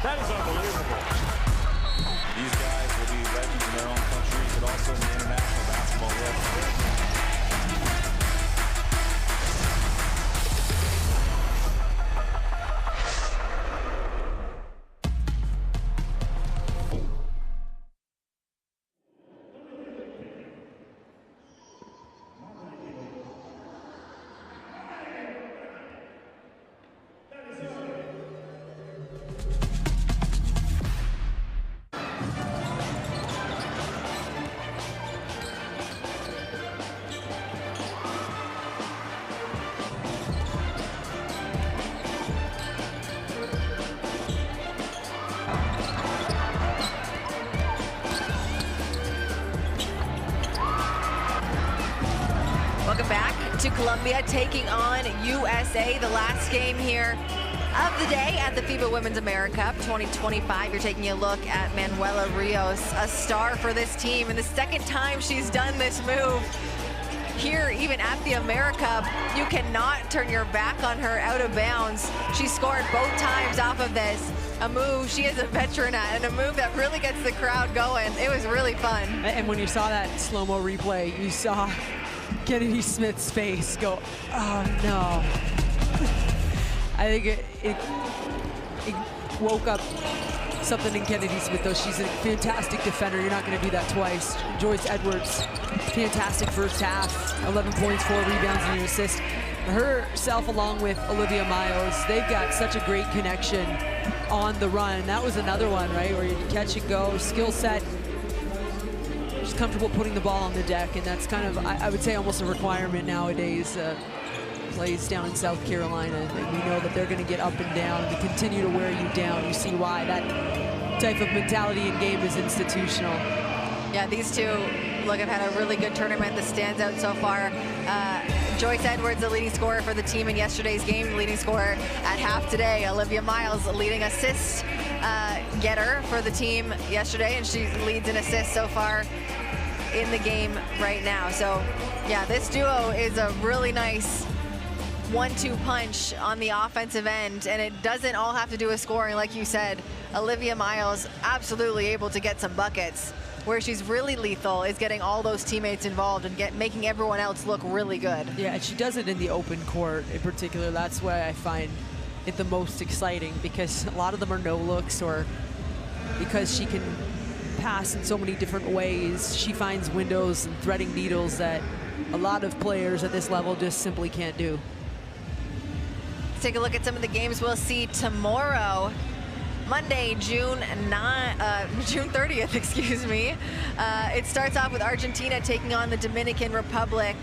That is unbelievable. These guys will be legends in their own countries, but also in the international basketball world. Welcome back to Colombia taking on USA, the last game here of the day at the FIBA Women's AmeriCup 2025. You're taking a look at Manuela Rios, a star for this team, and the second time she's done this move here, even at the AmeriCup. You cannot turn your back on her out of bounds. She scored both times off of this. A move she is a veteran at, and a move that really gets the crowd going. It was really fun. And when you saw that slow-mo replay, you saw Kennedy Smith's face go, oh no. I think it woke up something in Kennedy Smith, though. She's a fantastic defender. You're not going to do that twice. Joyce Edwards, fantastic first half. 11 points, 4 rebounds, and an assist. Herself, along with Olivia Miles, they've got such a great connection on the run. And that was another one, right, where you catch and go, skill set. most comfortable putting the ball on the deck, and that's kind of, I would say, almost a requirement nowadays. Plays down in South Carolina, and we know that they're going to get up and down and continue to wear you down. You see why that type of mentality in game is institutional. Yeah, these two, look, have had a really good tournament. The stands out so far. Joyce Edwards, the leading scorer for the team in yesterday's game, leading scorer at half today. Olivia Miles, the leading assist getter for the team yesterday, and she leads in assists so far in the game right now. So, yeah, this duo is a really nice 1-2 punch on the offensive end, and it doesn't all have to do with scoring. Like you said, Olivia Miles absolutely able to get some buckets. Where she's really lethal is getting all those teammates involved and making everyone else look really good. Yeah, and she does it in the open court in particular. That's why I find it the most exciting, because a lot of them are no looks, or because she can pass in so many different ways. She finds windows and threading needles that a lot of players at this level just simply can't do. Let's take a look at some of the games we'll see tomorrow. Monday, June 30th, excuse me. It starts off with Argentina taking on the Dominican Republic.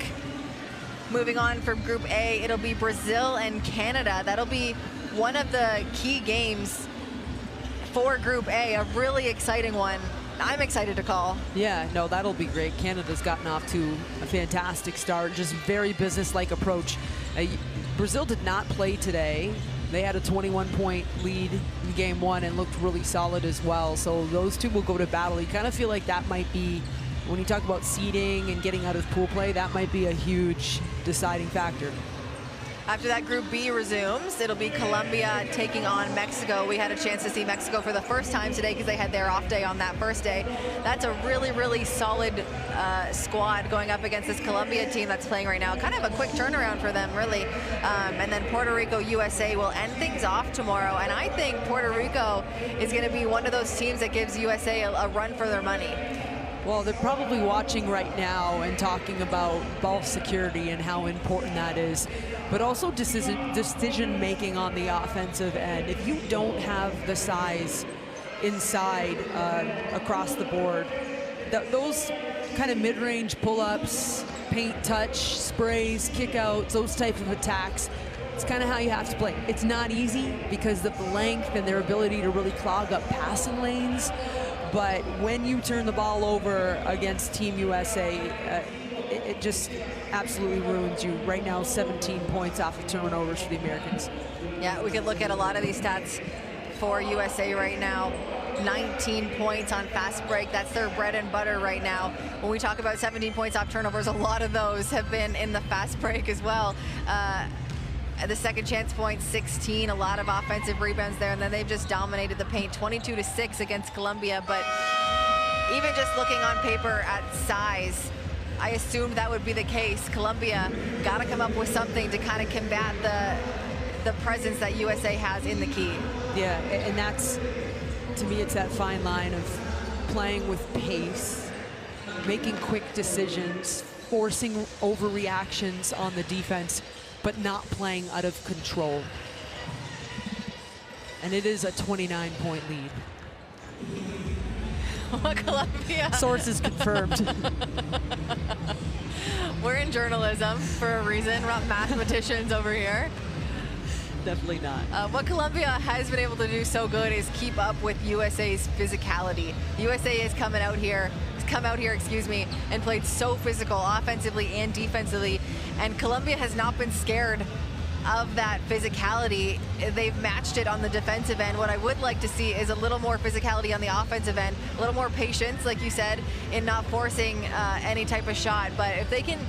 Moving on from Group A, it'll be Brazil and Canada. That'll be one of the key games for Group A, a really exciting one. I'm excited to call. Yeah, no, that'll be great. Canada's gotten off to a fantastic start, just very business-like approach. Brazil did not play today. They had a 21-point lead in game one and looked really solid as well. So those two will go to battle. You kind of feel like that might be, when you talk about seeding and getting out of pool play, that might be a huge deciding factor. After that, Group B resumes. It'll be Colombia taking on Mexico. We had a chance to see Mexico for the first time today because they had their off day on that first day. That's a really, really solid squad going up against this Colombia team that's playing right now. Kind of a quick turnaround for them, really. And then Puerto Rico, USA will end things off tomorrow. And I think Puerto Rico is going to be one of those teams that gives USA a run for their money. Well, they're probably watching right now and talking about ball security and how important that is, but also decision making on the offensive end. If you don't have the size inside across the board, those kind of mid-range pull-ups, paint touch, sprays, kickouts, those type of attacks, it's kind of how you have to play. It's not easy because of the length and their ability to really clog up passing lanes. But when you turn the ball over against Team USA, it just absolutely ruins you. Right now, 17 points off of turnovers for the Americans. Yeah, we can look at a lot of these stats for USA right now. 19 points on fast break. That's their bread and butter right now. When we talk about 17 points off turnovers, a lot of those have been in the fast break as well. The second chance points, 16, a lot of offensive rebounds there, and then they've just dominated the paint, 22-6 against Colombia. But even just looking on paper at size, I assumed that would be the case. Colombia got to come up with something to kind of combat the presence that USA has in the key. Yeah, and that's, to me, it's that fine line of playing with pace, making quick decisions, forcing overreactions on the defense, but not playing out of control. And it is a 29-point lead. Colombia. Sources confirmed. We're in journalism for a reason. We're not mathematicians over here. Definitely not. What Colombia has been able to do so good is keep up with USA's physicality. USA has come out here, and played so physical offensively and defensively. And Colombia has not been scared of that physicality. They've matched it on the defensive end. What I would like to see is a little more physicality on the offensive end, a little more patience, like you said, in not forcing any type of shot. But if they can,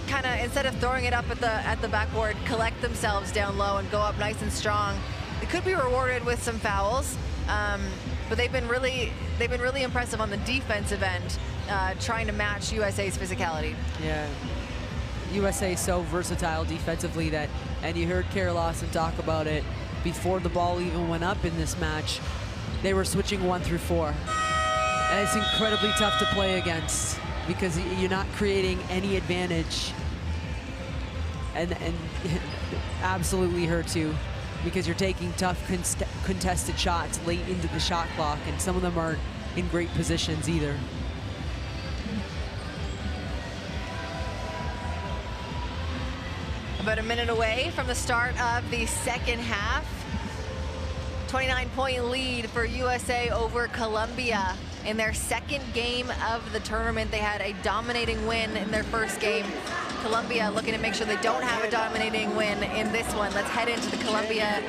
kind of, instead of throwing it up at the backboard, collect themselves down low and go up nice and strong, it could be rewarded with some fouls. But they've been really impressive on the defensive end, trying to match USA's physicality. Yeah. USA is so versatile defensively that, and you heard Kara Lawson talk about it before the ball even went up in this match, they were switching 1 through 4. And it's incredibly tough to play against because you're not creating any advantage, and absolutely hurts you because you're taking tough contested shots late into the shot clock, and some of them aren't in great positions either. About a minute away from the start of the second half. 29-point lead for USA over Colombia in their second game of the tournament. They had a dominating win in their first game. Colombia looking to make sure they don't have a dominating win in this one. Let's head into the Colombia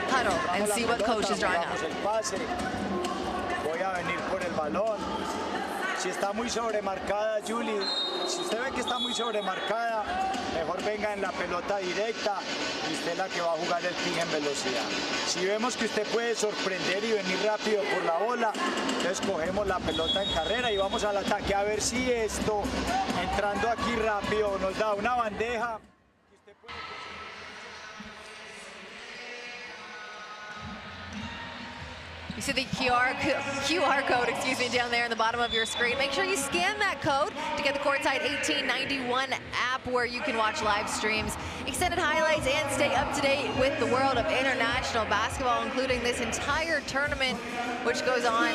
huddle and see what coach is drawing up. Voy a venir por el balón. Si está muy sobremarcada, Julie, si usted ve que está muy sobremarcada, mejor venga en la pelota directa y usted es la que va a jugar el ping en velocidad. Si vemos que usted puede sorprender y venir rápido por la bola, entonces cogemos la pelota en carrera y vamos al ataque a ver si esto, entrando aquí rápido, nos da una bandeja. You see the QR code, excuse me, down there in the bottom of your screen. Make sure you scan that code to get the Courtside 1891 app where you can watch live streams, extended highlights, and stay up to date with the world of international basketball, including this entire tournament, which goes on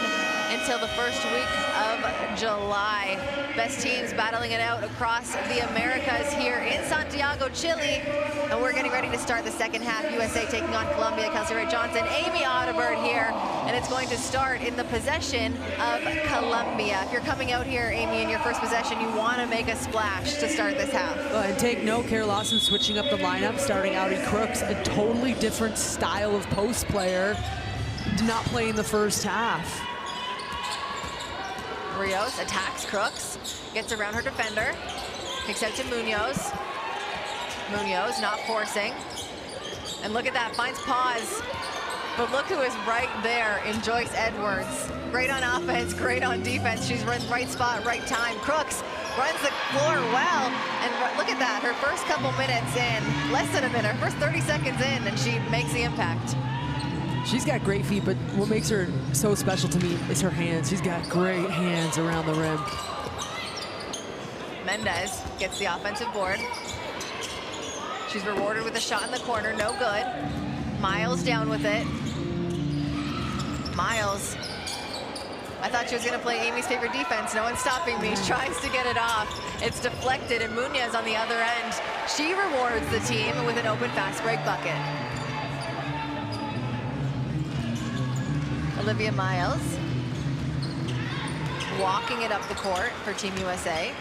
until the first week of July. Best teams battling it out across the Americas here in Santiago, Chile. And we're getting ready to start the second half. USA taking on Colombia. Kelsey Wright-Johnson, Amy Audibert here. And it's going to start in the possession of Colombia. If you're coming out here, Amy, in your first possession, you want to make a splash to start this half. And take note, Kara Lawson switching up the lineup, starting Audi Crooks, a totally different style of post player, did not play in the first half. Rios attacks Crooks, gets around her defender, kicks out to Munoz. Munoz not forcing. And look at that, finds pause. But look who is right there in Joyce Edwards. Great on offense, great on defense. She's in right spot, right time. Crooks runs the floor well. And look at that, her first couple minutes in, less than a minute, her first 30 seconds in, and she makes the impact. She's got great feet, but what makes her so special to me is her hands. She's got great hands around the rim. Mendez gets the offensive board. She's rewarded with a shot in the corner, no good. Miles down with it. Miles. I thought she was going to play Amy's favorite defense. No one's stopping me. She tries to get it off. It's deflected, and Munoz on the other end. She rewards the team with an open fast break bucket. Olivia Miles walking it up the court for Team USA.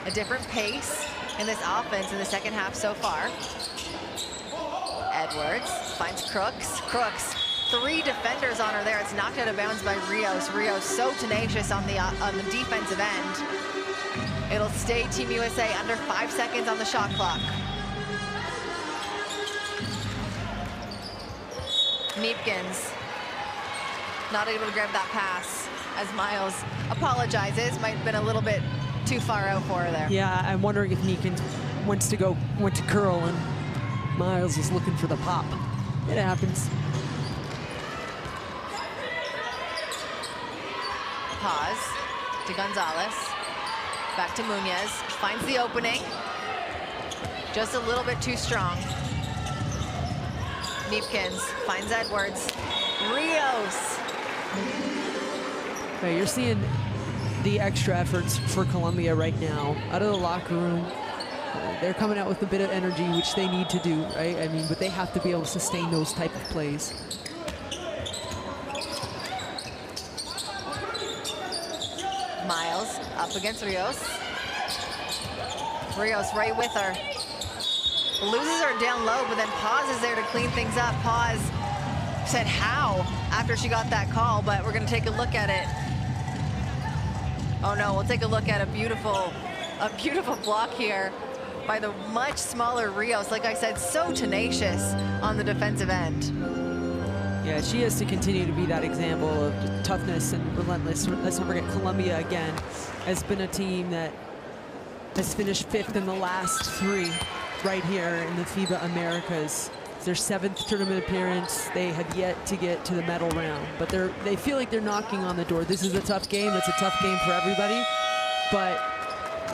A different pace in this offense in the second half so far. Edwards finds Crooks. Crooks, 3 defenders on her there. It's knocked out of bounds by Rios. Rios so tenacious on the defensive end. It'll stay Team USA under 5 seconds on the shot clock. Neepkins not able to grab that pass as Miles apologizes. Might have been a little bit too far out for her there. Yeah, I'm wondering if Neepkins went to curl and Miles is looking for the pop. It happens. Pause to Gonzalez. Back to Munoz. Finds the opening. Just a little bit too strong. Neepkins finds Edwards. Rios. Okay, you're seeing the extra efforts for Colombia right now out of the locker room. They're coming out with a bit of energy, which they need to do, right? I mean, but they have to be able to sustain those type of plays. Miles up against Rios. Rios right with her. Loses her down low, but then pauses there to clean things up. Pause. Said how after she got that call, but we're going to take a look at it. Oh no, we'll take a look at a beautiful block here by the much smaller Rios. Like I said, so tenacious on the defensive end. Yeah, she has to continue to be that example of toughness and relentless. Let's not forget, Colombia, again, has been a team that has finished 5th in the last 3 right here in the FIBA Americas. It's their 7th tournament appearance. They have yet to get to the medal round, but they feel like they're knocking on the door. This is a tough game. It's a tough game for everybody, but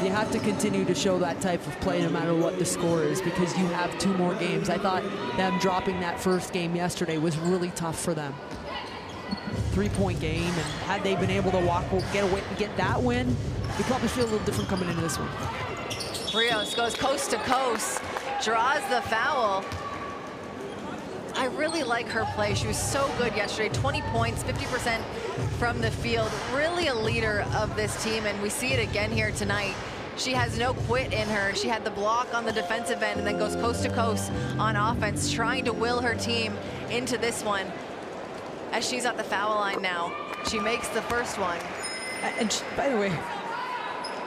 you have to continue to show that type of play no matter what the score is, because you have 2 more games. I thought them dropping that first game yesterday was really tough for them. 3-point game, and had they been able to get that win, we probably feel a little different coming into this one. Rios goes coast to coast, draws the foul. I really like her play. She was so good yesterday. 20 points, 50% from the field. Really a leader of this team, and we see it again here tonight. She has no quit in her. She had the block on the defensive end and then goes coast to coast on offense, trying to will her team into this one. As she's at the foul line now, she makes the first one. And she, by the way,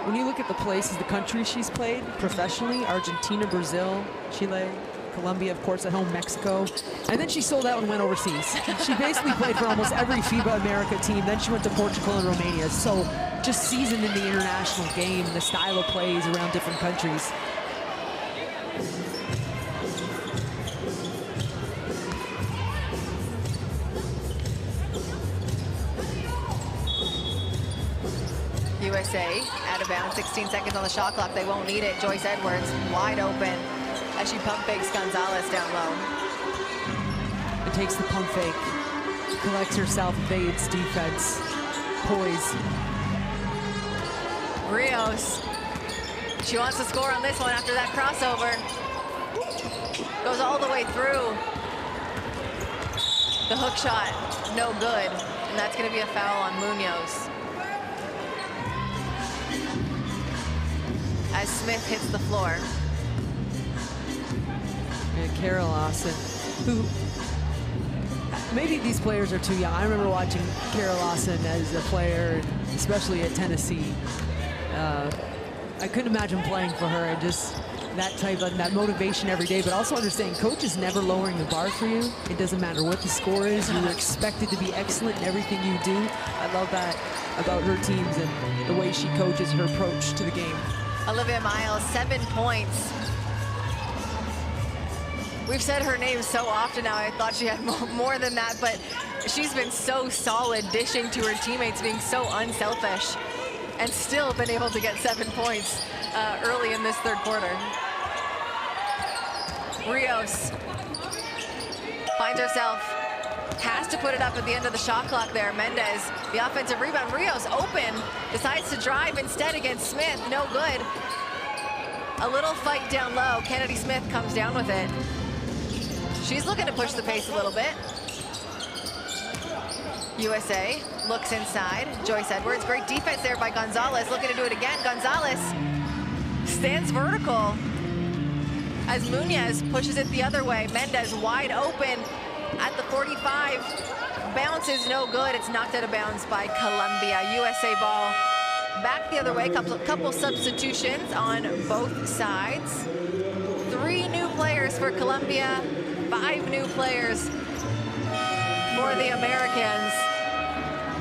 when you look at the places, the countries she's played professionally, Argentina, Brazil, Chile, Colombia, of course, at home, Mexico. And then she sold out and went overseas. She basically played for almost every FIBA America team. Then she went to Portugal and Romania. So just seasoned in the international game, the style of plays around different countries. USA out of bounds, 16 seconds on the shot clock. They won't need it. Joyce Edwards wide open as she pump fakes Gonzalez down low. It takes the pump fake, collects herself, evades defense, poise. Rios, she wants to score on this one after that crossover. Goes all the way through. The hook shot, no good. And that's gonna be a foul on Munoz. As Smith hits the floor. And Kara Lawson, who, maybe these players are too young. I remember watching Kara Lawson as a player, especially at Tennessee. I couldn't imagine playing for her, and just that type of, that motivation every day, but also understanding coach is never lowering the bar for you. It doesn't matter what the score is. You're expected to be excellent in everything you do. I love that about her teams and the way she coaches, her approach to the game. Olivia Miles, 7 points. We've said her name so often now, I thought she had more than that, but she's been so solid, dishing to her teammates, being so unselfish, and still been able to get 7 points early in this third quarter. Rios finds herself, has to put it up at the end of the shot clock there. Mendez, the offensive rebound. Rios open, decides to drive instead against Smith, no good. A little fight down low. Kennedy Smith comes down with it. She's looking to push the pace a little bit. USA looks inside. Joyce Edwards, great defense there by Gonzalez, looking to do it again. Gonzalez stands vertical as Munoz pushes it the other way. Mendez wide open at the 45. Bounces no good. It's knocked out of bounds by Colombia. USA ball back the other way. Couple substitutions on both sides. 3 new players for Colombia, 5 new players for the Americans.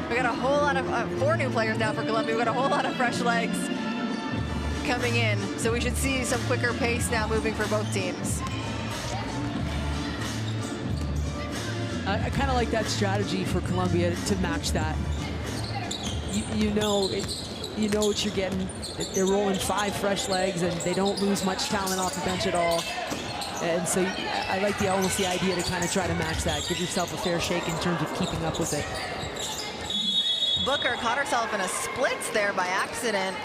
We got a whole lot of 4 new players now for Colombia. We got a whole lot of fresh legs coming in, so we should see some quicker pace now moving for both teams. I kind of like that strategy for Colombia to match that. You know what you're getting. They're rolling 5 fresh legs, and they don't lose much talent off the bench at all. And so I like almost the idea to kind of try to match that. Give yourself a fair shake in terms of keeping up with it. Booker caught herself in a splits there by accident,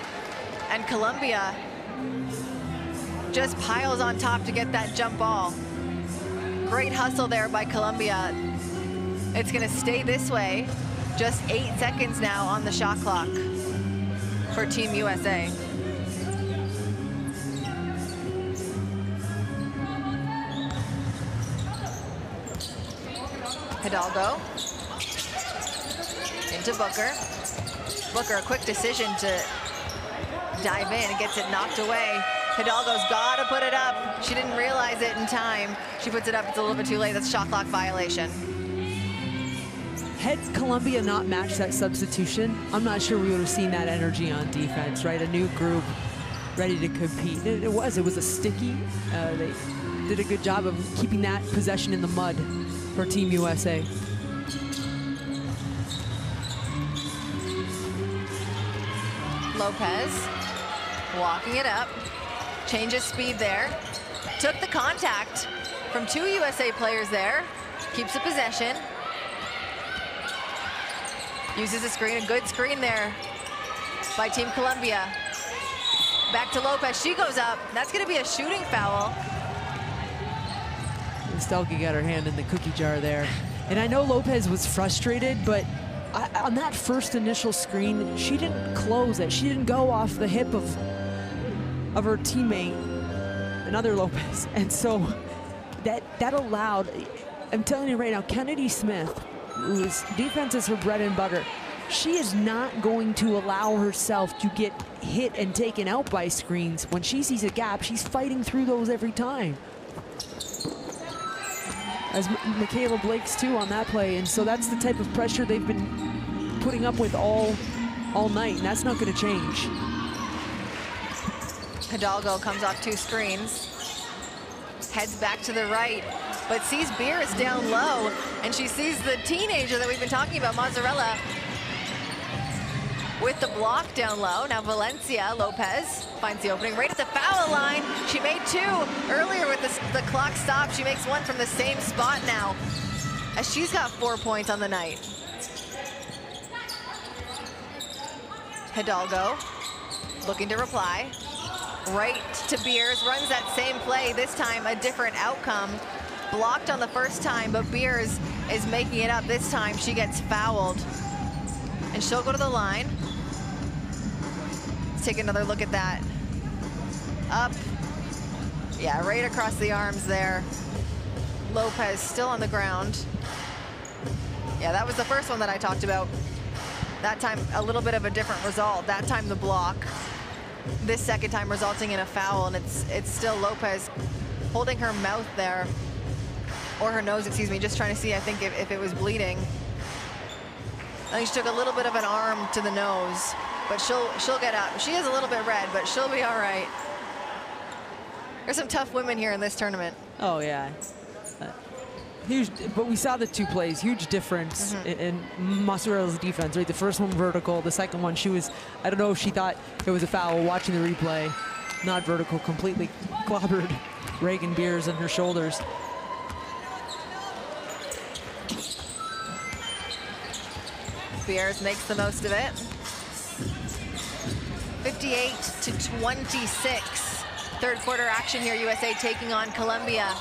and Colombia just piles on top to get that jump ball. Great hustle there by Colombia. It's gonna stay this way. Just 8 seconds now on the shot clock for Team USA. Hidalgo into Booker. Booker, a quick decision to dive in and gets it knocked away. Hidalgo's got to put it up. She didn't realize it in time. She puts it up, it's a little bit too late. That's shot clock violation. Had Colombia not matched that substitution, I'm not sure we would have seen that energy on defense, right? A new group ready to compete. It was a sticky. They did a good job of keeping that possession in the mud for Team USA. Lopez walking it up, changes speed there, took the contact from 2 USA players there, keeps the possession, uses a screen, a good screen there by Team Colombia. Back to Lopez, she goes up. That's gonna be a shooting foul. Stelke got her hand in the cookie jar there. And I know Lopez was frustrated, but on that first initial screen, she didn't close it. She didn't go off the hip of her teammate, another Lopez. And so that allowed, I'm telling you right now, Kennedy Smith, whose defense is her bread and butter, she is not going to allow herself to get hit and taken out by screens. When she sees a gap, she's fighting through those every time. As Michaela Blake's too on that play, and so that's the type of pressure they've been putting up with all night, and that's not going to change. Hidalgo comes off 2 screens, heads back to the right, but sees Beers down low, and she sees the teenager that we've been talking about, Mozzarella, with the block down low. Now Valencia Lopez finds the opening right at the foul line. She made 2 earlier with the clock stop. She makes 1 from the same spot now, as she's got 4 points on the night. Hidalgo looking to reply. Right to Beers, runs that same play, this time a different outcome. Blocked on the first time, but Beers is making it up. This time she gets fouled, and she'll go to the line. Let's take another look at that. Up, yeah, right across the arms there. Lopez still on the ground. Yeah, that was the first one that I talked about. That time, a little bit of a different result. That time the block. This second time resulting in a foul, and it's still Lopez holding her mouth there, or her nose, excuse me, just trying to see, I think, if it was bleeding. I think she took a little bit of an arm to the nose, but she'll get up. She is a little bit red, but she'll be all right. There's some tough women here in this tournament. Oh yeah, huge. But we saw the 2 plays, huge difference in Mozzarella's defense. Right, the first one vertical, the second one she was, I don't know if she thought it was a foul. Watching the replay, not vertical, completely clobbered Reagan Beers on her shoulders. Beers makes the most of it. 58-26. Third quarter action here, USA taking on Colombia.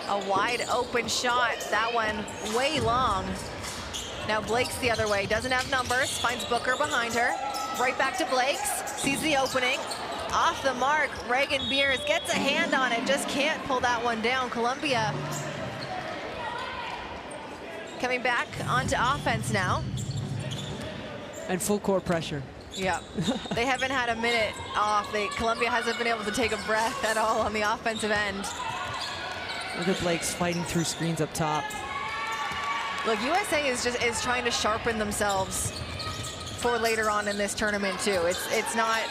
A wide open shot, that one way long. Now Blake's the other way, doesn't have numbers, finds Booker behind her. Right back to Blake's, sees the opening. Off the mark, Reagan Beers gets a hand on it, just can't pull that one down. Colombia coming back onto offense now. And full court pressure. Yeah, they haven't had a minute off. Colombia hasn't been able to take a breath at all on the offensive end. Look at Blake's fighting through screens up top. Look, USA is trying to sharpen themselves for later on in this tournament too. It's not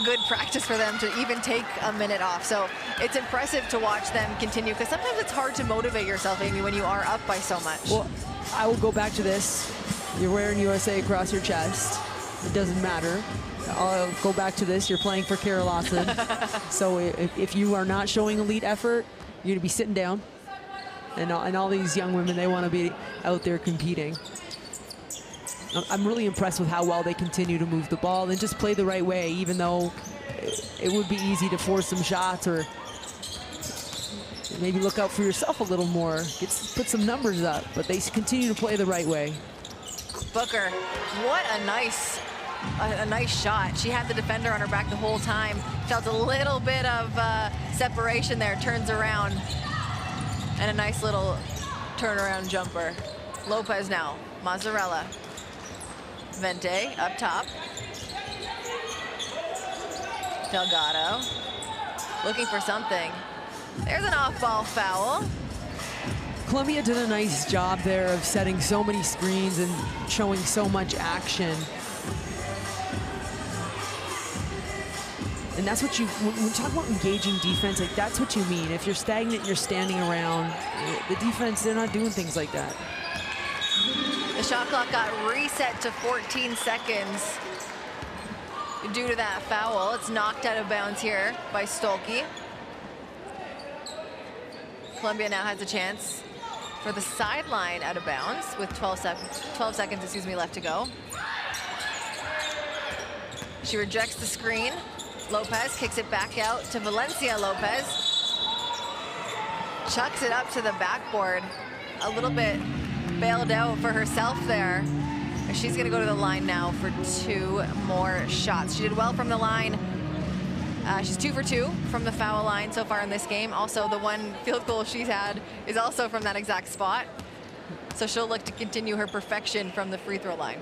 good practice for them to even take a minute off. So it's impressive to watch them continue, because sometimes it's hard to motivate yourself, Amy, when you are up by so much. Well, I will go back to this. You're wearing USA across your chest. It doesn't matter. I'll go back to this. You're playing for Kara Lawson. So if you are not showing elite effort, you're going to be sitting down. And all these young women, they want to be out there competing. I'm really impressed with how well they continue to move the ball and just play the right way, even though it would be easy to force some shots or maybe look out for yourself a little more, put some numbers up, but they continue to play the right way. Booker, what a nice shot. She had the defender on her back the whole time. Felt a little bit of separation there, turns around, and a nice little turnaround jumper. Lopez now, Mozzarella. Vente up top. Delgado looking for something. There's an off-ball foul. Colombia did a nice job there of setting so many screens and showing so much action. And that's what when we talk about engaging defense, like that's what you mean. If you're stagnant, you're standing around. The defense, they're not doing things like that. The shot clock got reset to 14 seconds due to that foul. It's knocked out of bounds here by Stolke. Colombia now has a chance for the sideline out of bounds with 12 seconds left to go. She rejects the screen. Lopez kicks it back out to Valencia Lopez. Chucks it up to the backboard. A little bit bailed out for herself there. She's gonna go to the line now for 2 more shots. She did well from the line. She's 2 for 2 from the foul line so far in this game. Also, the 1 field goal she's had is also from that exact spot. So she'll look to continue her perfection from the free throw line.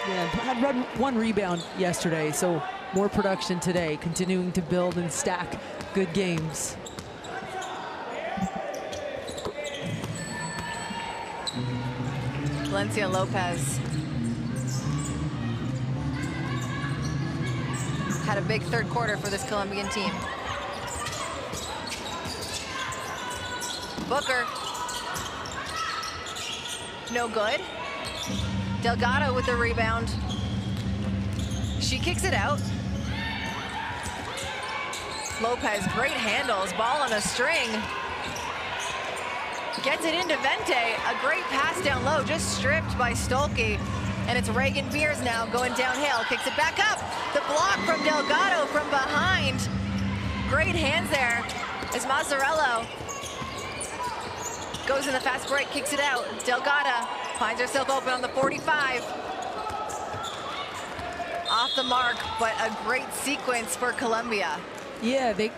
Yeah, had 1 rebound yesterday, so more production today, continuing to build and stack good games. Valencia Lopez had a big 3rd quarter for this Colombian team. Booker. No good. Delgado with the rebound. She kicks it out. Lopez, great handles, ball on a string. Gets it into Vente, a great pass down low, just stripped by Stolke. And it's Reagan Beers now going downhill, kicks it back up. The block from Delgado from behind. Great hands there as Mazzarello goes in the fast break, kicks it out. Delgado finds herself open on the 45. Off the mark, but a great sequence for Colombia. Yeah, they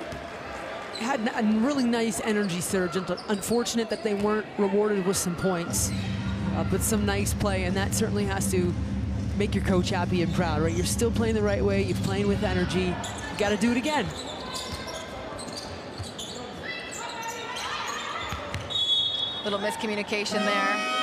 had a really nice energy surge. Unfortunate that they weren't rewarded with some points, but some nice play, and that certainly has to make your coach happy and proud, right? You're still playing the right way, you're playing with energy, you got to do it again. Little miscommunication there.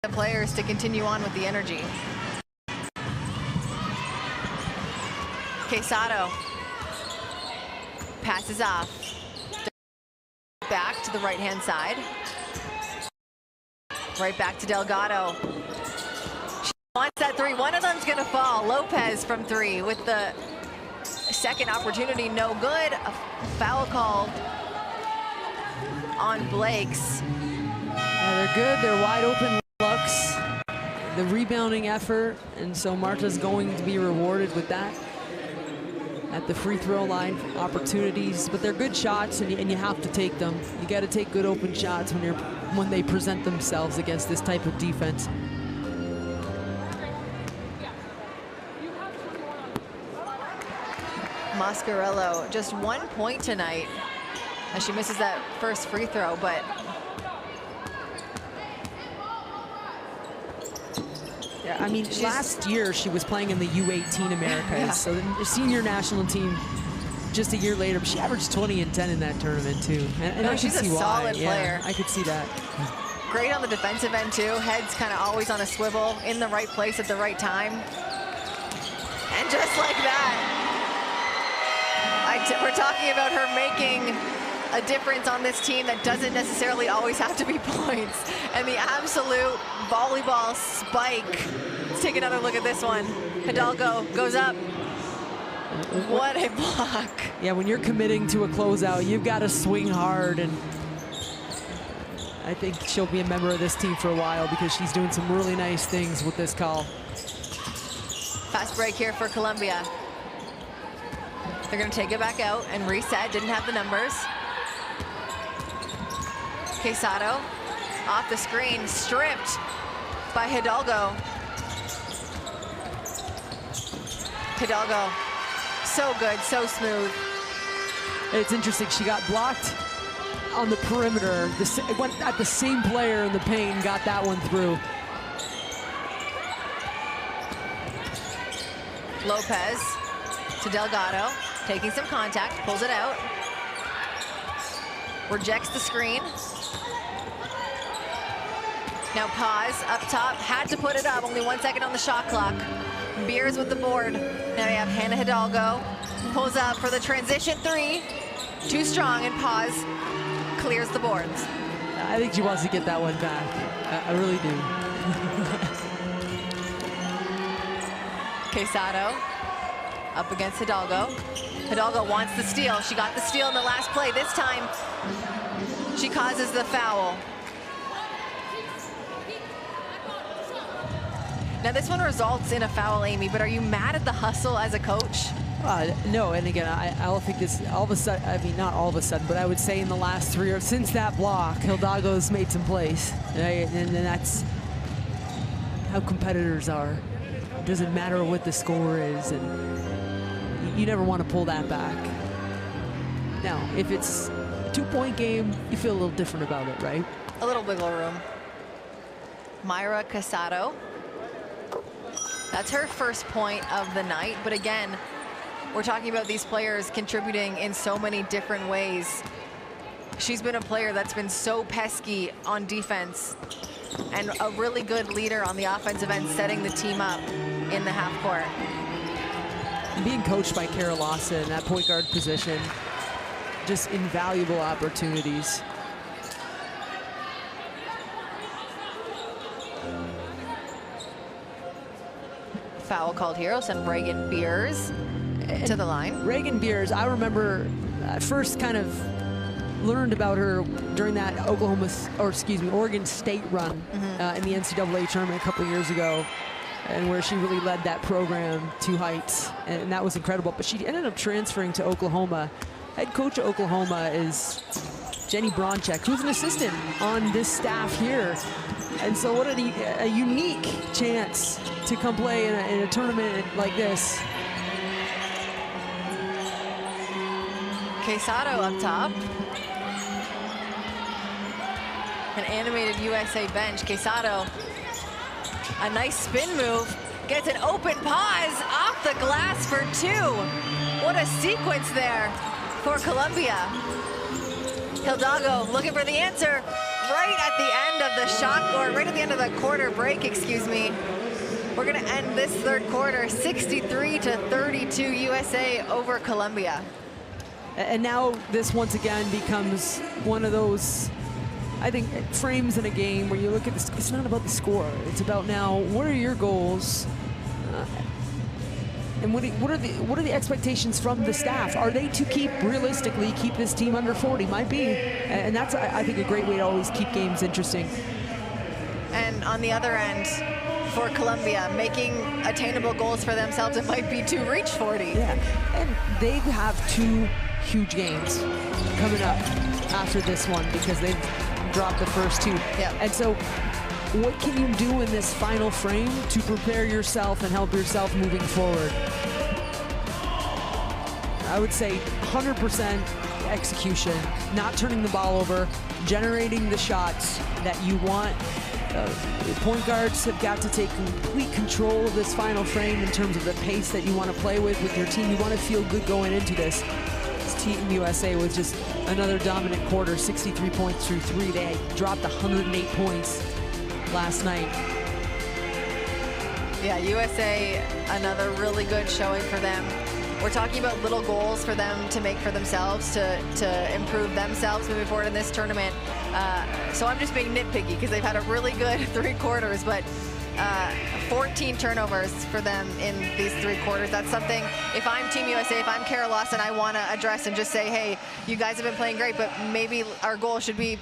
The players to continue on with the energy. Quesado passes off. Back to the right-hand side. Right back to Delgado. She wants that 3. One of them's gonna fall. Lopez from 3 with the second opportunity, no good. A foul called on Blake's. Yeah, they're good, they're wide open looks. The rebounding effort, and so Marta's going to be rewarded with that at the free throw line opportunities, but they're good shots, and you have to take them. You got to take good open shots when they present themselves against this type of defense. Mascarello, just 1 point tonight as she misses that first free throw, but yeah, I mean, last year she was playing in the U18 Americas, yeah. So the senior national team just a year later, but she averaged 20 and 10 in that tournament too. And I could see why. Solid player. I could see that. Great on the defensive end too. Head's kind of always on a swivel, in the right place at the right time. And just like that, we're talking about her making a difference on this team that doesn't necessarily always have to be points. And the absolute volleyball spike. Let's take another look at this one. Hidalgo goes up. What a block. Yeah, when you're committing to a closeout, you've got to swing hard, and I think she'll be a member of this team for a while because she's doing some really nice things with this call. Fast break here for Colombia. They're going to take it back out and reset. Didn't have the numbers. Quesado off the screen, stripped by Hidalgo. Hidalgo, so good, so smooth. It's interesting, she got blocked on the perimeter. It went at the same player in the paint, got that one through. Lopez to Delgado, taking some contact, pulls it out. Rejects the screen. Now pause, up top, had to put it up, only 1 second on the shot clock. Beers with the board. Now we have Hannah Hidalgo, pulls up for the transition 3. Too strong, and pause, clears the boards. I think she wants to get that one back. I really do. Quesado up against Hidalgo. Hidalgo wants the steal. She got the steal in the last play. This time, she causes the foul. Now this one results in a foul, Amy, but are you mad at the hustle as a coach? No, and again, I don't think this, all of a sudden, I mean, not all of a sudden, but I would say in the last 3 or since that block, Hidalgo's made some plays, right? And that's how competitors are. It doesn't matter what the score is, and you never want to pull that back. Now, if it's a 2-point game, you feel a little different about it, right? A little wiggle room. Mayra Casado. That's her first point of the night, but again, we're talking about these players contributing in so many different ways. She's been a player that's been so pesky on defense and a really good leader on the offensive end, setting the team up in the half court. Being coached by Kara Lawson, that point guard position, just invaluable opportunities. Foul called here. I'll send Reagan Beers to the line. Reagan Beers, I remember first kind of learned about her during that Oregon State run in the NCAA tournament a couple of years ago, and where she really led that program to heights, and that was incredible. But she ended up transferring to Oklahoma. Head coach of Oklahoma is Jenny Bronchek, who's an assistant on this staff here. And so what a unique chance to come play in a tournament like this. Quesado up top. An animated USA bench. Quesado, a nice spin move, gets an open pause off the glass for 2. What a sequence there for Colombia. Hidalgo looking for the answer right at the end of the shot, or right at the end of the quarter break, excuse me. We're gonna end this third quarter 63-32 USA over Colombia. And now this once again becomes one of those, I think, frames in a game where you look at this, it's not about the score. It's about now, what are your goals? And what are the expectations from the staff? Are they to realistically keep this team under 40? Might be. And that's, I think, a great way to always keep games interesting. And on the other end, for Colombia, making attainable goals for themselves, it might be to reach 40. Yeah, and they have 2 huge games coming up after this one because they've dropped the first 2. Yeah. And so what can you do in this final frame to prepare yourself and help yourself moving forward? I would say 100% execution, not turning the ball over, generating the shots that you want. Point guards have got to take complete control of this final frame in terms of the pace that you want to play with your team. You want to feel good going into this. This Team USA was just another dominant quarter, 63 points through 3. They dropped 108 points last night. Yeah, USA, another really good showing for them. We're talking about little goals for them to make for themselves, to improve themselves moving forward in this tournament. So I'm just being nitpicky because they've had a really good 3 quarters, but 14 turnovers for them in these 3 quarters. That's something, if I'm Team USA, if I'm Kara Lawson, I want to address and just say, hey, you guys have been playing great, but maybe our goal should be,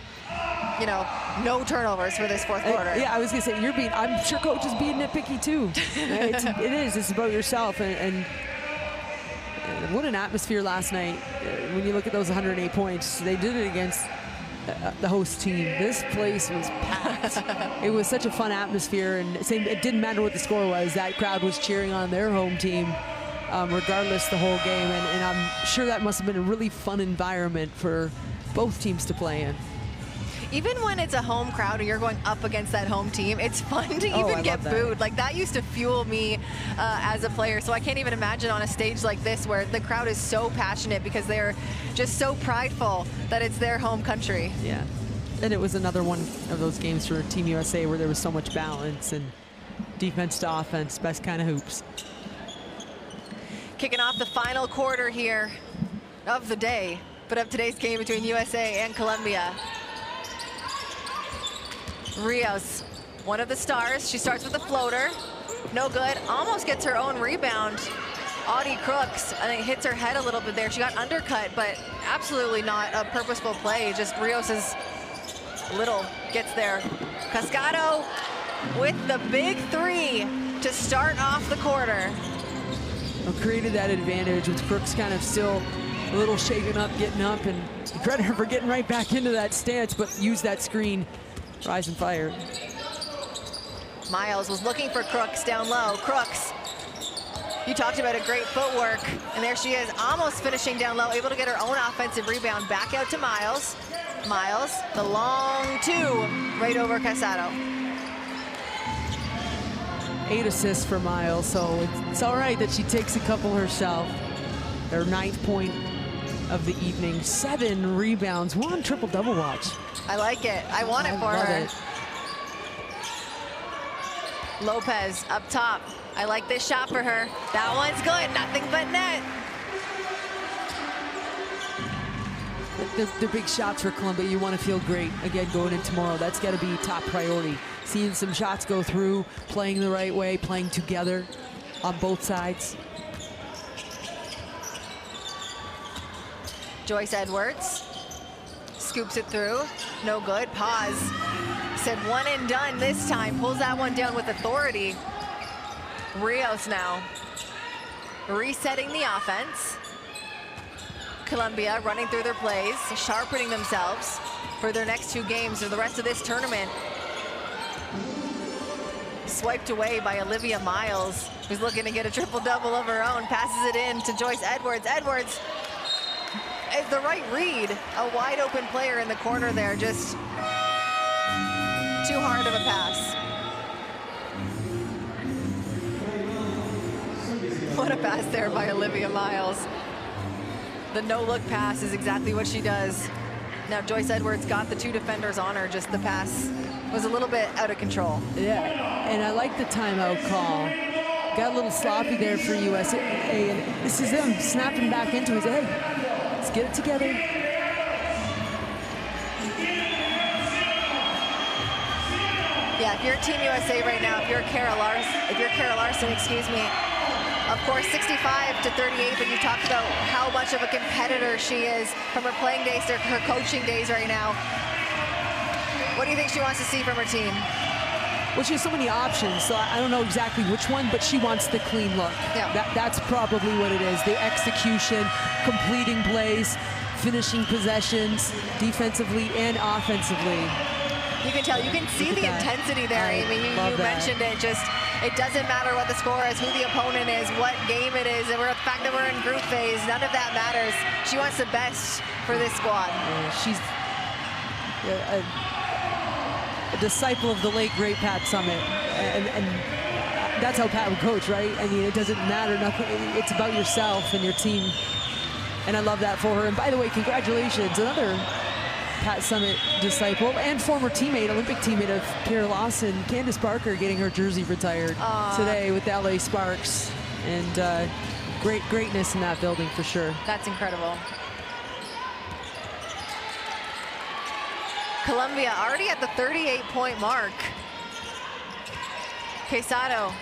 you know, no turnovers for this 4th quarter. Yeah, I was going to say, I'm sure coach is being nitpicky too. It's about yourself, and what an atmosphere last night. When you look at those 108 points, they did it against the host team. This place was packed. It was such a fun atmosphere, and it didn't matter what the score was. That crowd was cheering on their home team regardless the whole game, and I'm sure that must have been a really fun environment for both teams to play in. Even when it's a home crowd and you're going up against that home team, it's fun to even get booed. Like, that used to fuel me as a player. So I can't even imagine on a stage like this where the crowd is so passionate because they're just so prideful that it's their home country. Yeah. And it was another one of those games for Team USA where there was so much balance and defense to offense, best kind of hoops. Kicking off the final quarter here of the day, but of today's game between USA and Colombia. Rios, one of the stars. She starts with a floater. No good. Almost gets her own rebound Audie Crooks, I think, hits her head a little bit there. She got undercut, but absolutely not a purposeful play. Just Rios's little gets there. Cascado with the big three to start off the quarter. Well, created that advantage with Crooks kind of still a little shaken up, getting up, and credit her for getting right back into that stance, but use that screen, rise and fire. Miles was looking for Crooks down low. Crooks, you talked about a great footwork, and there she is, almost finishing down low, able to get her own offensive rebound. Back out to Miles. Miles, the long two, right over Casado. 8 assists for Miles, so it's all right that she takes a couple herself. Her 9th point of the evening, 7 rebounds. We're on triple-double watch. I like it. I want it for her. It. Lopez up top. I like this shot for her. That one's good, nothing but net. They're big shots for Colombia. You want to feel great, again, going in tomorrow. That's got to be top priority. Seeing some shots go through, playing the right way, playing together on both sides. Joyce Edwards scoops it through, no good, pause. Said one and done this time, pulls that one down with authority. Rios now resetting the offense. Colombia running through their plays, sharpening themselves for their next 2 games or the rest of this tournament. Swiped away by Olivia Miles, who's looking to get a triple-double of her own, passes it in to Joyce Edwards. Edwards, the right read, a wide open player in the corner there, just too hard of a pass. What a pass there by Olivia Miles. The no-look pass is exactly what she does. Now Joyce Edwards got the 2 defenders on her, just the pass was a little bit out of control. Yeah, and I like the timeout call. Got a little sloppy there for USA, and this is them snapping back into it. Hey, let's get it together. Yeah, if you're Team USA right now, if you're Kara Larson, excuse me, of course 65 to 38, but you talked about how much of a competitor she is from her playing days to her coaching days right now. What do you think she wants to see from her team? Well, she has so many options, so I don't know exactly which one, but she wants the clean look. Yeah. That's probably what it is. The execution, completing plays, finishing possessions, defensively and offensively. You can tell, you can see the intensity there, Amy. You mentioned it, just, it doesn't matter what the score is, who the opponent is, what game it is, and the fact that we're in group phase, none of that matters. She wants the best for this squad. She's a disciple of the late, great Pat Summitt. And that's how Pat would coach, right? I mean, it doesn't matter, nothing. It's about yourself and your team. And I love that for her. And by the way, congratulations, another Pat Summitt disciple and former teammate, Olympic teammate of Kara Lawson, Candace Barker, getting her jersey retired today with the LA Sparks. And greatness in that building for sure. That's incredible. Colombia already at the 38-point mark. Quesado,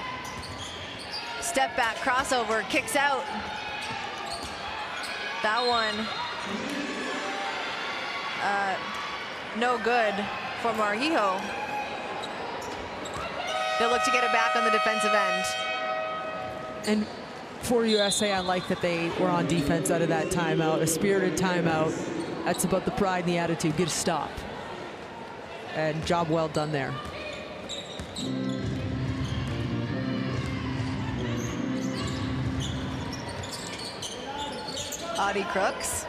step back, crossover, kicks out. That one, no good for Marhijo. They'll look to get it back on the defensive end. And for USA, I like that they were on defense out of that timeout, a spirited timeout. That's about the pride and the attitude, get a stop. And job well done there. Audie Crooks,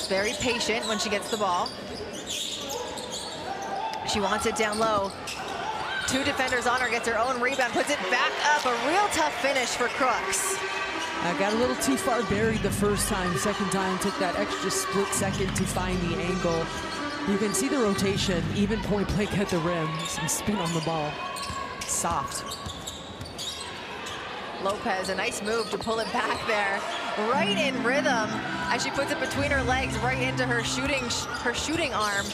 very patient when she gets the ball. She wants it down low. 2 defenders on her, gets her own rebound, puts it back up. A real tough finish for Crooks. I got a little too far buried the first time. Second time, took that extra split second to find the angle. You can see the rotation, even point blank at the rim. Some spin on the ball. Soft. Lopez, a nice move to pull it back there. Right in rhythm as she puts it between her legs, right into her shooting arm.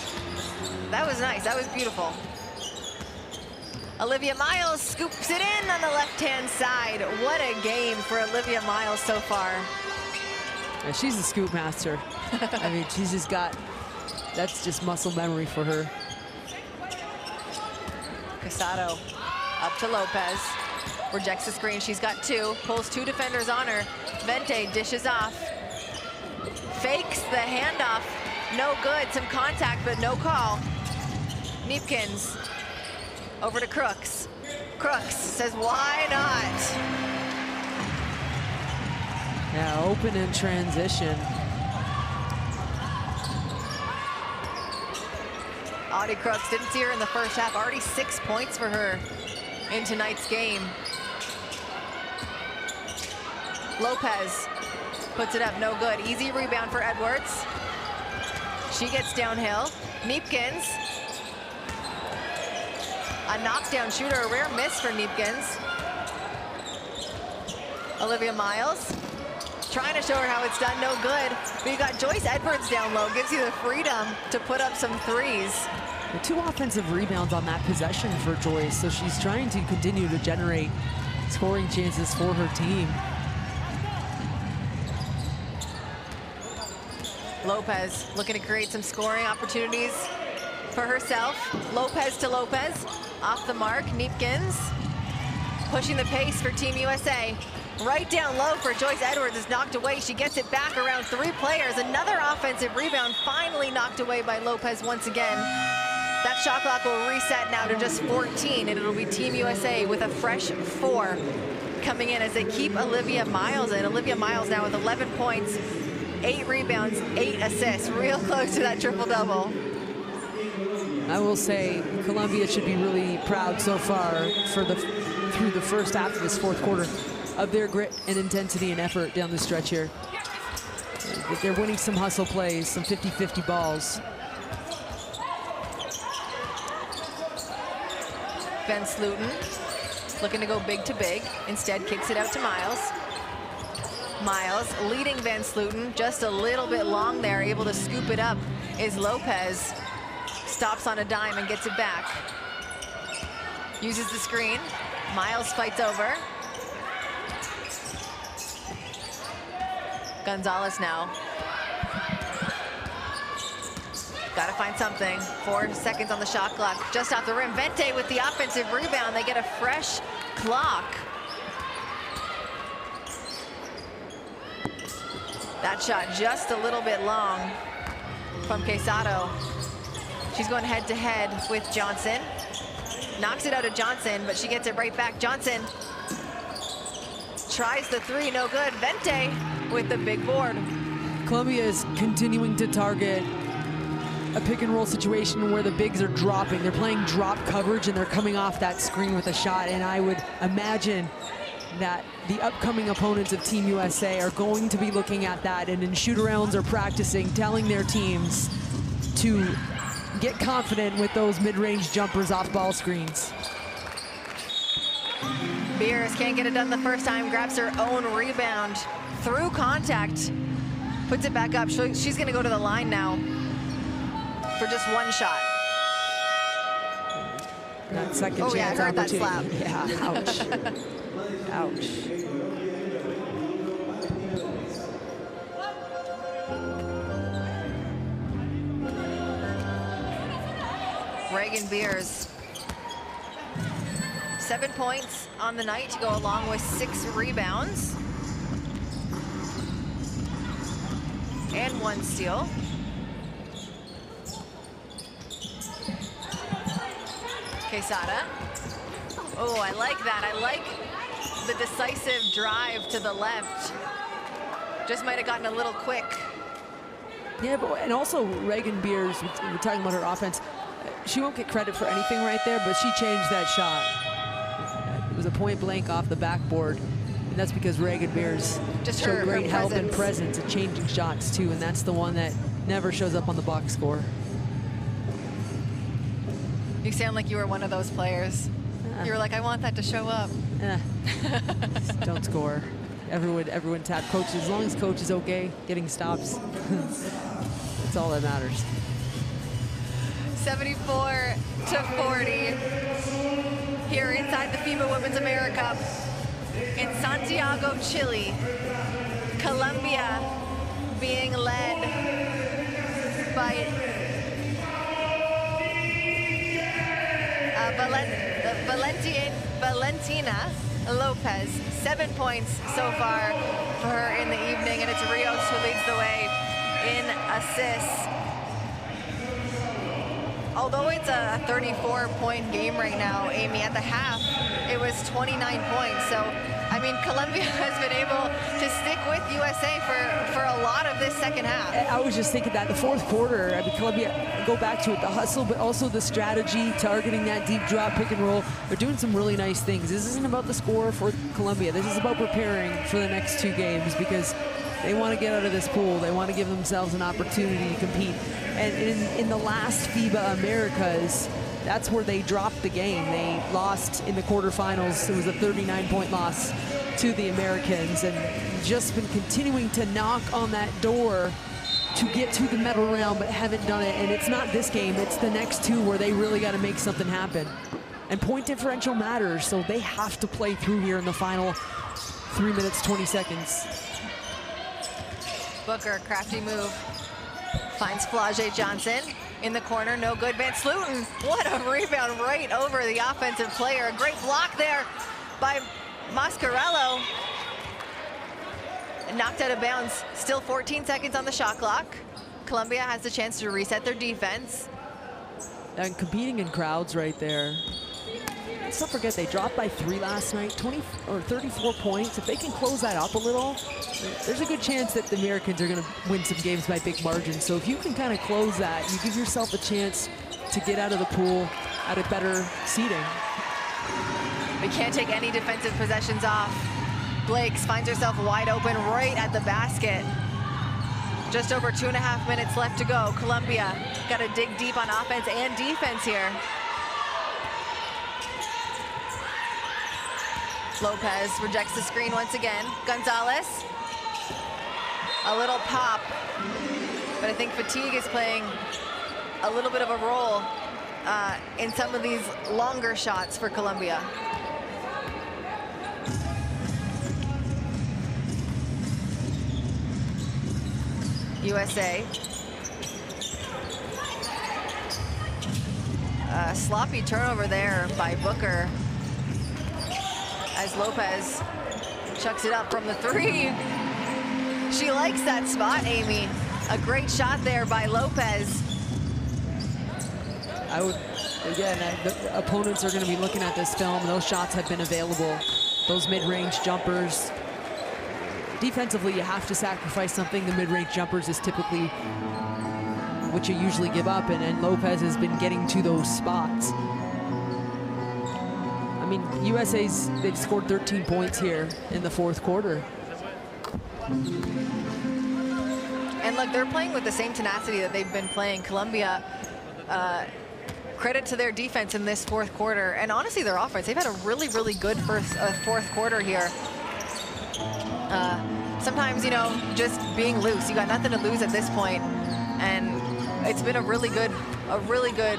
That was nice, that was beautiful. Olivia Miles scoops it in on the left-hand side. What a game for Olivia Miles so far. Yeah, she's a scoop master. I mean, she's just got, that's just muscle memory for her. Casado up to Lopez. Rejects the screen. She's got two. Pulls two defenders on her. Vente dishes off. Fakes the handoff. No good. Some contact, but no call. Neepkins over to Crooks. Crooks says, why not? Yeah, open in transition. Audie Crooks, didn't see her in the first half. Already 6 points for her in tonight's game. Lopez puts it up, no good. Easy rebound for Edwards. She gets downhill. Neepkins. A knockdown shooter, a rare miss for Neepkins. Olivia Miles trying to show her how it's done, no good. But you got Joyce Edwards down low, gives you the freedom to put up some threes. The 2 offensive rebounds on that possession for Joyce, so she's trying to continue to generate scoring chances for her team. Lopez looking to create some scoring opportunities for herself. Lopez to Lopez, off the mark. Neepkins pushing the pace for Team USA. Right down low for Joyce Edwards is knocked away. She gets it back around 3 players. Another offensive rebound finally knocked away by Lopez once again. That shot clock will reset now to just 14, and it'll be Team USA with a fresh 4 coming in as they keep Olivia Miles in. Olivia Miles now with 11 points, 8 rebounds, 8 assists, real close to that triple-double. I will say Colombia should be really proud so far for through the first half of this fourth quarter of their grit and intensity and effort down the stretch here. They're winning some hustle plays, some 50-50 balls. Ben Slutin looking to go big to big, instead kicks it out to Miles. Miles leading Van Sluten, just a little bit long there, able to scoop it up is Lopez. Stops on a dime and gets it back. Uses the screen. Miles fights over. Gonzalez now. Gotta find something. 4 seconds on the shot clock. Just off the rim. Vente with the offensive rebound. They get a fresh clock. That shot just a little bit long from Quesado. She's going head to head with Johnson. Knocks it out of Johnson, but she gets it right back. Johnson tries the 3, no good. Vente with the big board. Colombia is continuing to target a pick and roll situation where the bigs are dropping. They're playing drop coverage and they're coming off that screen with a shot. And I would imagine that the upcoming opponents of Team USA are going to be looking at that and in shoot-arounds or practicing, telling their teams to get confident with those mid-range jumpers off ball screens. Beers can't get it done the first time, grabs her own rebound through contact, puts it back up. She's gonna go to the line now for just 1 shot. That second oh, chance yeah, I heard opportunity. that slap. Yeah, ouch. Ouch. Reagan Beers. 7 points on the night to go along with 6 rebounds. And 1 steal. Quesada. Oh, I like that. I like the decisive drive to the left. Just might have gotten a little quick. Yeah, but and also Reagan Beers, we're talking about her offense. She won't get credit for anything right there, but she changed that shot. It was a point blank off the backboard, and that's because Reagan Beers just showed great her help and presence at changing shots too, and that's the one that never shows up on the box score. You sound like you were one of those players. You were like, I want that to show up. Don't score. Everyone tap coach. As long as coach is okay getting stops, that's all that matters. 74-40. here inside the FIBA Women's AmeriCup in Santiago, Chile. Colombia being led by Valentina Lopez. 7 points so far for her in the evening, and it's Rios who leads the way in assists. Although it's a 34-point game right now, Amy, at the half, it was 29 points. So, I mean, Colombia has been able to stick with USA for a lot of this second half. I was just thinking that the fourth quarter, I mean, Colombia, go back to it, the hustle, but also the strategy, targeting that deep drop, pick and roll. They're doing some really nice things. This isn't about the score for Colombia. This is about preparing for the next 2 games, because they want to get out of this pool. They want to give themselves an opportunity to compete. And in the last FIBA Americas, that's where they dropped the game. They lost in the quarterfinals. It was a 39-point loss to the Americans, and just been continuing to knock on that door to get to the medal round, but haven't done it. And it's not this game, it's the next 2 where they really got to make something happen. And point differential matters, so they have to play through here in the final 3 minutes, 20 seconds. Booker, crafty move. Finds Flage Johnson in the corner, no good. Van Slooten, what a rebound right over the offensive player. A great block there by Mascarello. Knocked out of bounds. Still 14 seconds on the shot clock. Colombia has the chance to reset their defense. And competing in crowds right there. Let's not forget they dropped by 3 last night, 34 points. If they can close that up a little, there's a good chance that the Americans are going to win some games by big margins. So if you can kind of close that, you give yourself a chance to get out of the pool at a better seeding. We can't take any defensive possessions off. Blakes finds herself wide open right at the basket. Just over 2.5 minutes left to go. Colombia got to dig deep on offense and defense here. Lopez rejects the screen once again. Gonzalez, a little pop, but I think fatigue is playing a little bit of a role in some of these longer shots for Colombia. USA. Sloppy turnover there by Booker, as Lopez chucks it up from the 3. She likes that spot, Amy. A great shot there by Lopez. I would, again, the opponents are going to be looking at this film. Those shots have been available. Those mid-range jumpers. Defensively, you have to sacrifice something. The mid-range jumpers is typically what you usually give up, and Lopez has been getting to those spots. I mean, they've scored 13 points here in the fourth quarter. And look, they're playing with the same tenacity that they've been playing. Colombia, credit to their defense in this fourth quarter, and honestly their offense. They've had a really, really good fourth quarter here. Sometimes, you know, just being loose, you got nothing to lose at this point, and it's been a really good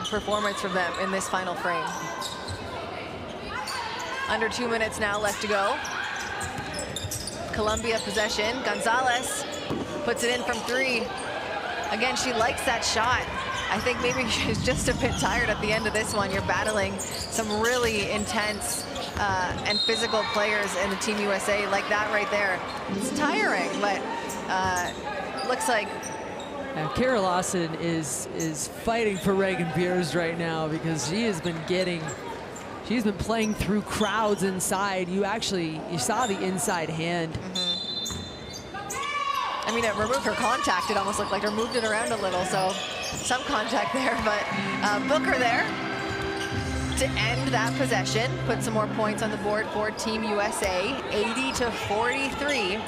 performance from them in this final frame. Under 2 minutes now left to go. Colombia possession. Gonzalez puts it in from 3. Again, she likes that shot. I think maybe she's just a bit tired at the end of this one. You're battling some really intense and physical players in the Team USA like that right there. It's tiring, but looks like... Now, Kara Lawson is fighting for Reagan Beers right now, because she's been playing through crowds inside. You saw the inside hand. I mean, it removed her contact. It almost looked like her moved it around a little, so some contact there, but Booker there to end that possession, put some more points on the board for Team USA, 80-43.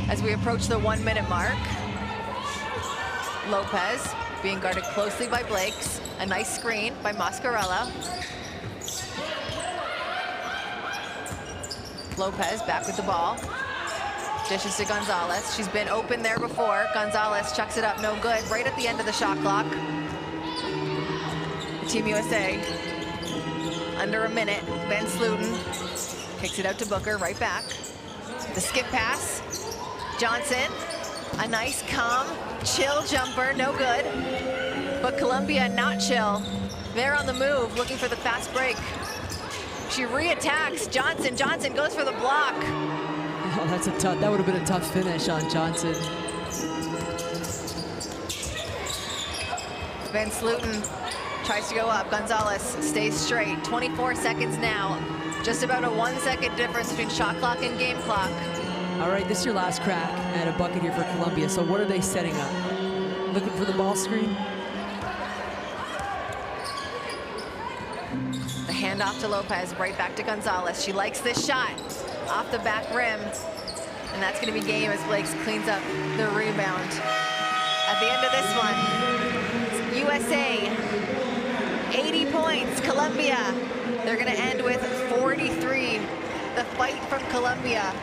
As we approach the 1 minute mark, Lopez being guarded closely by Blakes. A nice screen by Mascarello. Lopez back with the ball. Dishes to Gonzalez. She's been open there before. Gonzalez chucks it up, no good. Right at the end of the shot clock. Team USA. Under a minute. Ben Sluten kicks it out to Booker, right back. The skip pass. Johnson, a nice, calm, chill jumper, no good. But Colombia not chill. They're on the move, looking for the fast break. She re-attacks. Johnson goes for the block. Oh, that's a tough. That would have been a tough finish on Johnson. Ben Sluten tries to go up. Gonzalez stays straight. 24 seconds now. Just about a 1 second difference between shot clock and game clock. All right, this is your last crack at a bucket here for Colombia. So what are they setting up? Looking for the ball screen? The handoff to Lopez, right back to Gonzalez. She likes this shot off the back rim. And that's going to be game as Blakes cleans up the rebound. At the end of this one, USA, 80 points. Colombia, they're going to end with 43. The fight from Colombia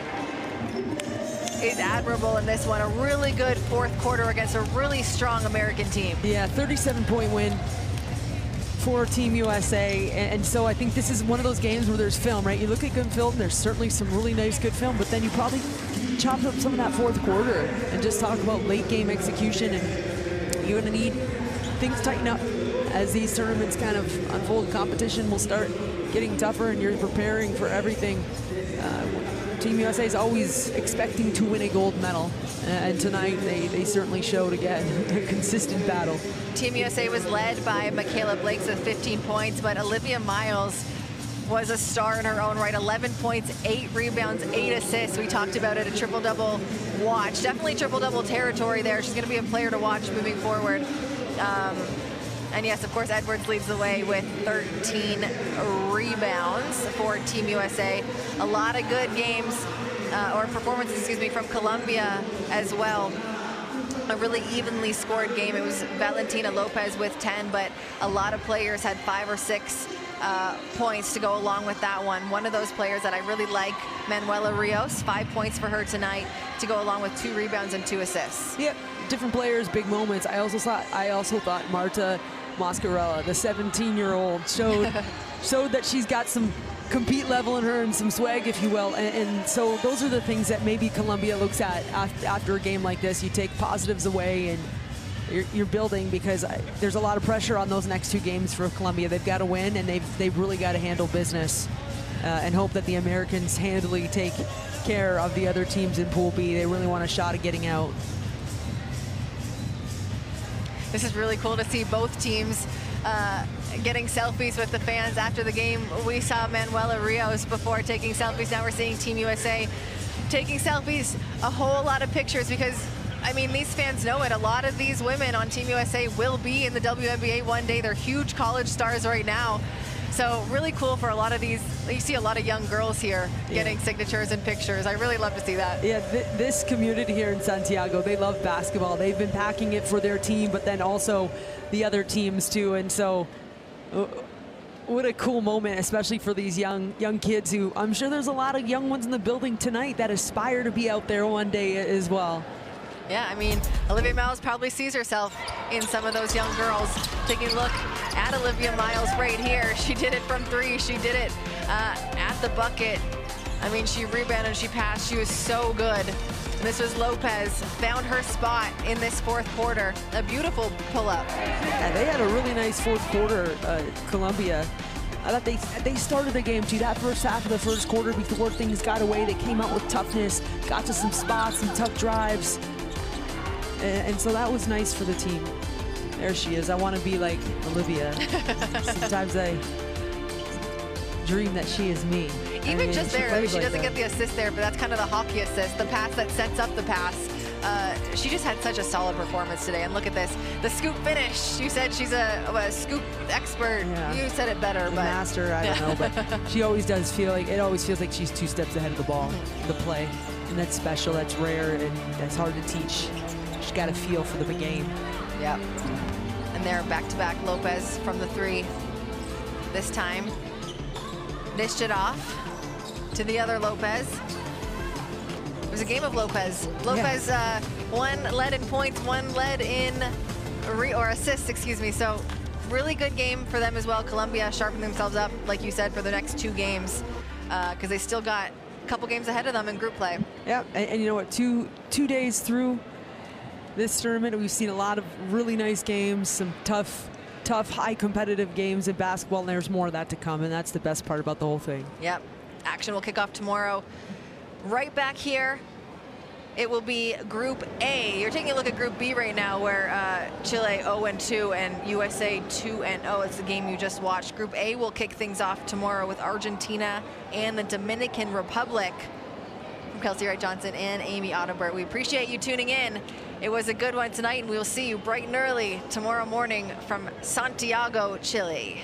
is admirable in this one. A really good fourth quarter against a really strong American team. Yeah, 37-point win for Team USA, and so I think this is one of those games where there's film, right? You look at good film, there's certainly some really nice good film, but then you probably chop up some of that fourth quarter and just talk about late game execution, and you're gonna need things tighten up as these tournaments kind of unfold. Competition will start getting tougher and you're preparing for everything. Team USA is always expecting to win a gold medal, and tonight they certainly showed again a consistent battle. Team USA was led by Michaela Blakes with 15 points, but Olivia Miles was a star in her own right. 11 points, 8 rebounds, 8 assists. We talked about it, a triple-double watch. Definitely triple-double territory there. She's going to be a player to watch moving forward. And yes, of course, Edwards leads the way with 13 rebounds for Team USA. A lot of good games, or performances, excuse me, from Colombia as well. A really evenly scored game. It was Valentina Lopez with 10, but a lot of players had 5 or 6 points to go along with that one. One of those players that I really like, Manuela Rios, 5 points for her tonight to go along with 2 rebounds and 2 assists. Yep, different players, big moments. I also thought Marta Mascarella, the 17-year-old, showed that she's got some compete level in her and some swag, if you will. And so those are the things that maybe Colombia looks at after a game like this. You take positives away and you're building, because there's a lot of pressure on those next 2 games for Colombia. They've got to win, and they've really got to handle business and hope that the Americans handily take care of the other teams in Pool B. They really want a shot at getting out. This is really cool to see both teams getting selfies with the fans after the game. We saw Manuela Rios before taking selfies. Now we're seeing Team USA taking selfies, a whole lot of pictures, because I mean, these fans know it. A lot of these women on Team USA will be in the WNBA one day. They're huge college stars right now. So really cool for a lot of these. You see a lot of young girls here getting signatures and pictures. I really love to see that. Yeah, this community here in Santiago, they love basketball. They've been packing it for their team, but then also the other teams too. And so what a cool moment, especially for these young kids who, I'm sure there's a lot of young ones in the building tonight that aspire to be out there one day as well. Yeah, I mean, Olivia Miles probably sees herself in some of those young girls. Taking a look at Olivia Miles right here. She did it from 3. She did it at the bucket. I mean, she rebounded, she passed. She was so good. And this was Lopez, found her spot in this fourth quarter. A beautiful pull-up. Yeah, they had a really nice fourth quarter, Colombia. I thought they started the game too. That first half of the first quarter, before things got away, they came out with toughness, got to some spots, some tough drives. And so that was nice for the team. There she is. I want to be like Olivia. Sometimes I dream that she is me. Even just there, I mean, she like doesn't that. get the assist there, but that's kind of the hockey assist, the pass that sets up the pass. She just had such a solid performance today. And look at this, the scoop finish. You said she's a scoop expert. Yeah. You said it better, but master, I don't know, but she always does feel like, it always feels like she's 2 steps ahead of the ball, the play. And that's special, that's rare, and that's hard to teach. She's got a feel for the game. Yep. And there, back-to-back Lopez from the 3. This time, dished it off to the other Lopez. It was a game of Lopez. Lopez, one led in points, one led in or assists, excuse me. So really good game for them as well. Colombia sharpened themselves up, like you said, for the next 2 games because they still got a couple games ahead of them in group play. Yeah, and you know what? Two days through this tournament, we've seen a lot of really nice games, some tough, high competitive games in basketball, and there's more of that to come, and that's the best part about the whole thing. Yep. Action will kick off tomorrow. Right back here, it will be Group A. You're taking a look at Group B right now, where Chile 0-2 and USA 2-0. It's the game you just watched. Group A will kick things off tomorrow with Argentina and the Dominican Republic. From Kelsey Wright-Johnson and Amy Audibert, we appreciate you tuning in. It was a good one tonight, and we will see you bright and early tomorrow morning from Santiago, Chile.